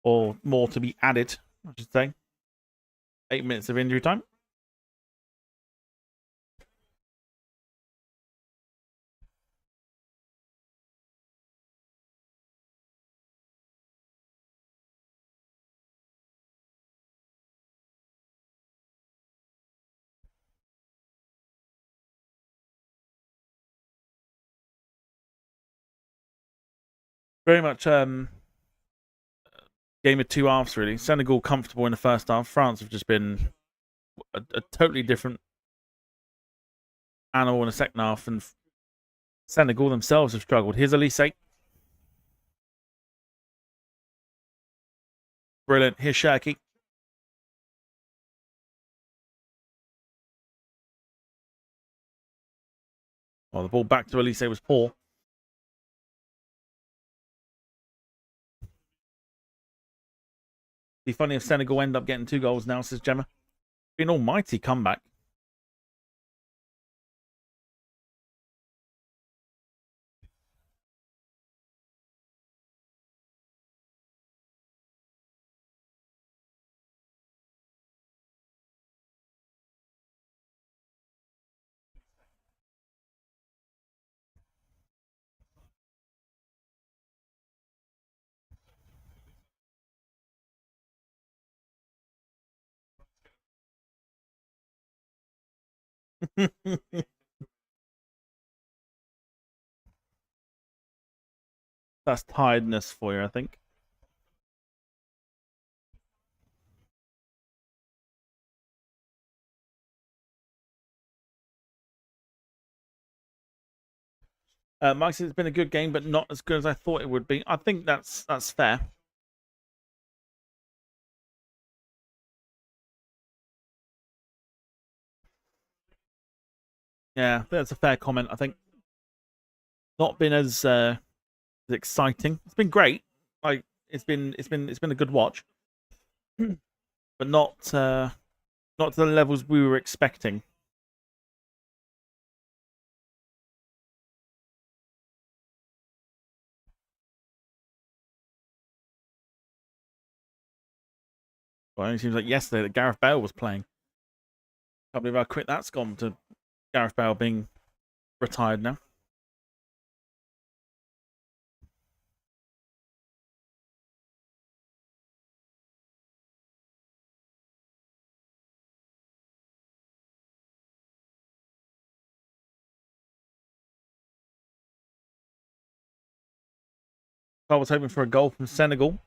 A: or more to be added, I should say. 8 minutes of injury time. Very much game of two halves, really. Senegal comfortable in the first half. France have just been a totally different animal in the second half, and Senegal themselves have struggled. Here's Elise. Brilliant. Here's Shirky. Well, the ball back to Elise was poor. Be funny if Senegal end up getting 2 goals now, says Gemma. Be an almighty comeback. That's tiredness for you, I think. Mike says it's been a good game, but not as good as I thought it would be. I think that's fair. Yeah, that's a fair comment. I think not been as exciting. It's been great. Like it's been a good watch, but not to the levels we were expecting. Well, it seems like yesterday that Gareth Bale was playing. Can't believe how quick that's gone to Gareth Bale being retired now. I was hoping for a goal from Senegal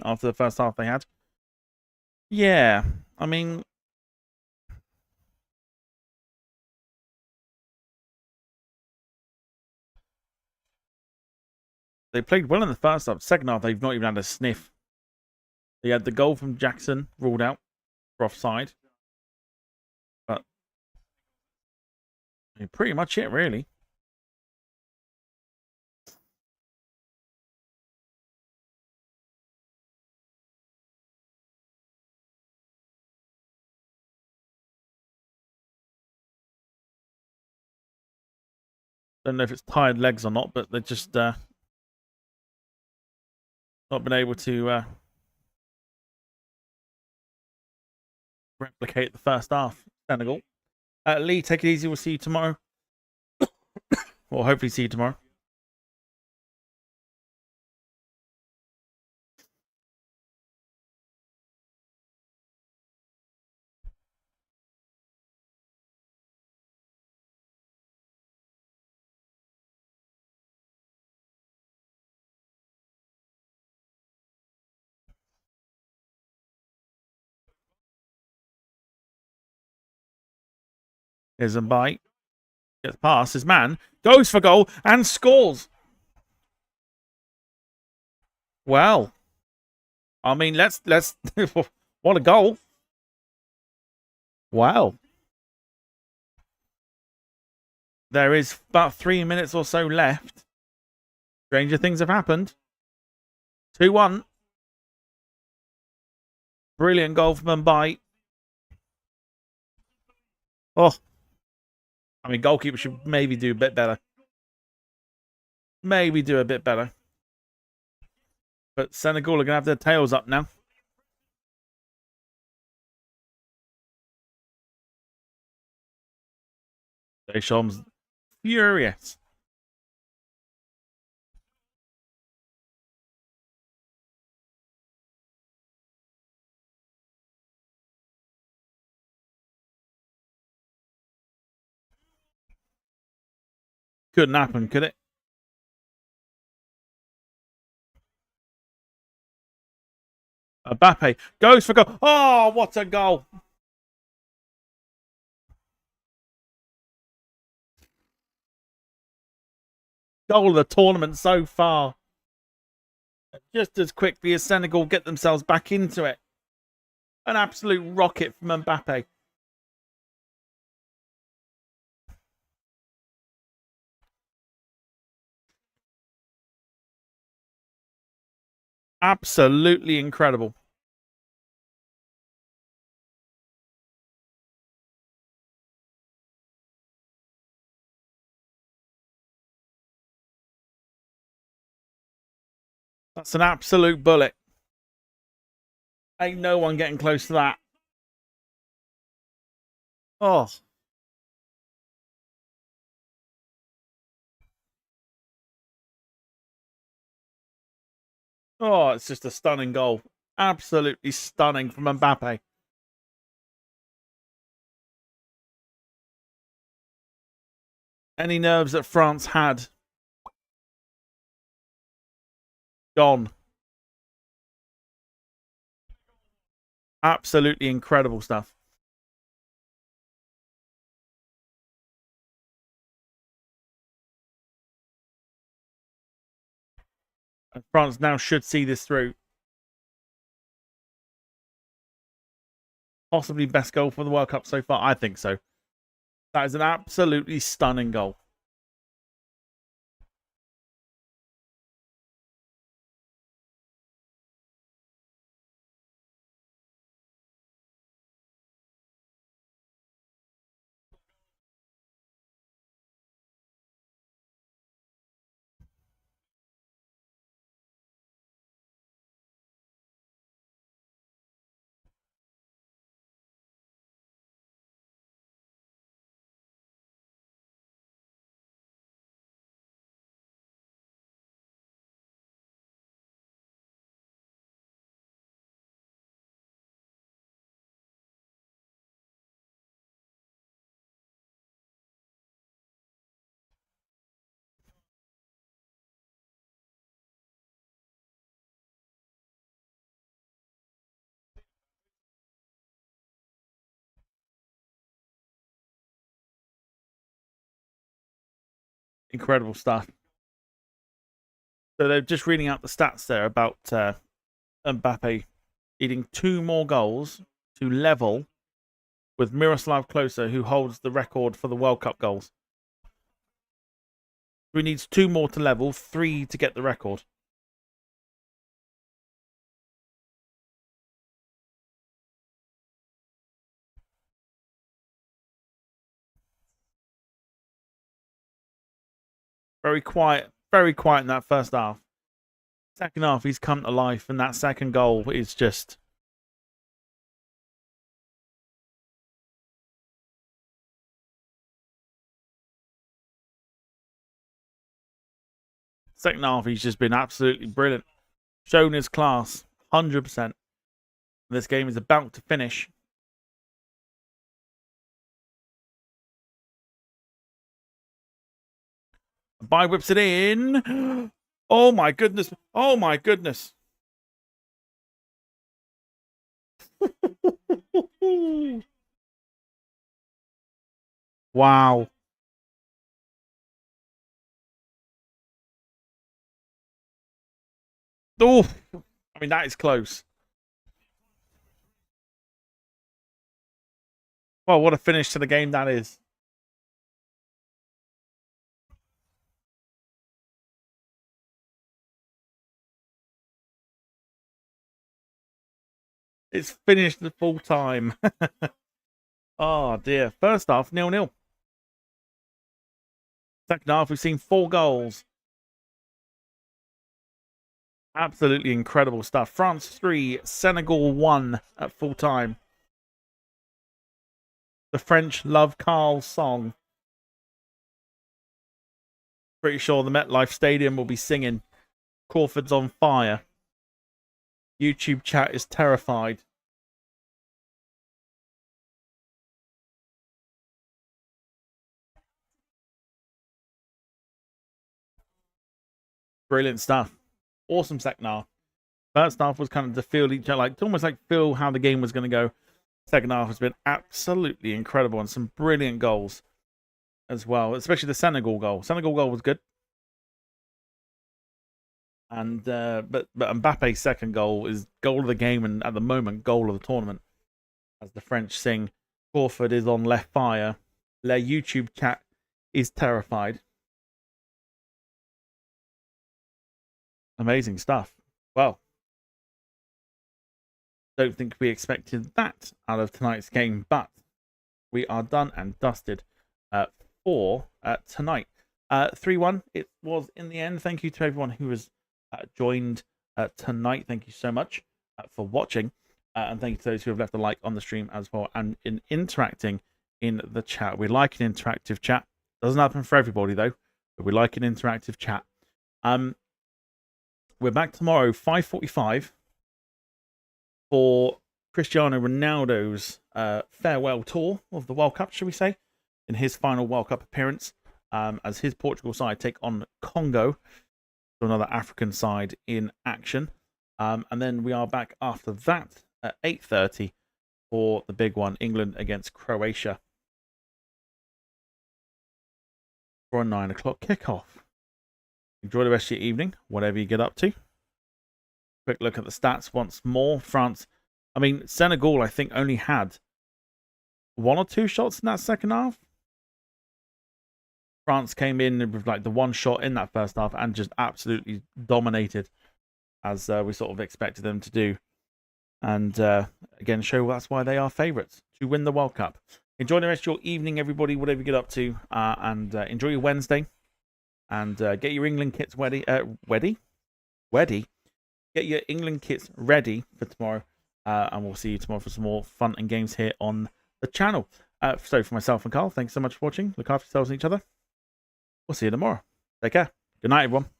A: after the first half they had. Yeah, I mean, they played well in the first half. Second half, they've not even had a sniff. They had the goal from Jackson ruled out for offside. But I mean, pretty much it, really. Don't know if it's tired legs or not, but they're just not been able to replicate the first half. Senegal. Lee, take it easy. We'll see you tomorrow. Or hopefully see you tomorrow. Here's a bite. Gets past his man. Goes for goal and scores. Well, I mean, let's what a goal. Wow. There is about 3 minutes or so left. Stranger things have happened. 2-1. Brilliant goal from Mumbai. Oh. I mean, goalkeeper should maybe do a bit better. Maybe do a bit better. But Senegal are going to have their tails up now. Deschamps furious. Couldn't happen, could it? Mbappe goes for goal. Oh, what a goal! Goal of the tournament so far. Just as quickly as Senegal get themselves back into it. An absolute rocket from Mbappe. Absolutely incredible. That's an absolute bullet. Ain't no one getting close to that. Oh. Oh, it's just a stunning goal. Absolutely stunning from Mbappe. Any nerves that France had, gone. Absolutely incredible stuff. And France now should see this through. Possibly best goal for the World Cup so far. I think so. That is an absolutely stunning goal. Incredible stuff. So they're just reading out the stats there about Mbappe needing 2 more goals to level with Miroslav Klose, who holds the record for the World Cup goals. He needs 2 more to level, 3 to get the record. Very quiet in that first half. Second half, he's come to life, and that second goal is just... Second half, he's just been absolutely brilliant. Shown his class, 100%. This game is about to finish. By whips it in. Oh my goodness. Oh my goodness. Wow. Oh, I mean, that is close. Well, what a finish to the game that is. It's finished the full time. Oh dear. First half, 0-0. Second half, we've seen 4 goals. Absolutely incredible stuff. France 3, Senegal 1 at full time. The French love Carl's song. Pretty sure the MetLife Stadium will be singing Crawford's on fire. YouTube chat is terrified. Brilliant stuff. Awesome second half. First half was kind of to feel each other, like to almost like feel how the game was going to go. Second half has been absolutely incredible and some brilliant goals as well, especially the Senegal goal. Senegal goal was good. And but Mbappe's second goal is goal of the game and at the moment goal of the tournament. As the French sing, Crawford is on left fire. Their YouTube chat is terrified. Amazing stuff. Well, don't think we expected that out of tonight's game, but we are done and dusted for tonight. 3-1 it was in the end. Thank you to everyone who has joined tonight. Thank you so much for watching. And thank you to those who have left a like on the stream as well and in interacting in the chat. We like an interactive chat. Doesn't happen for everybody though, but we like an interactive chat. We're back tomorrow, 5:45, for Cristiano Ronaldo's farewell tour of the World Cup, shall we say, in his final World Cup appearance, as his Portugal side take on Congo, so another African side in action. And then we are back after that at 8:30 for the big one, England against Croatia, for a 9 o'clock kickoff. Enjoy the rest of your evening, whatever you get up to. Quick look at the stats once more. France, I mean, Senegal, I think, only had 1 or 2 shots in that second half. France came in with like the 1 shot in that first half and just absolutely dominated, as we sort of expected them to do. And again, show that's why they are favourites to win the World Cup. Enjoy the rest of your evening, everybody, whatever you get up to. And enjoy your Wednesday. And get your England kits ready. Get your England kits ready for tomorrow. And we'll see you tomorrow for some more fun and games here on the channel. So for myself and Carl, thanks so much for watching. Look after yourselves and each other. We'll see you tomorrow. Take care. Good night, everyone.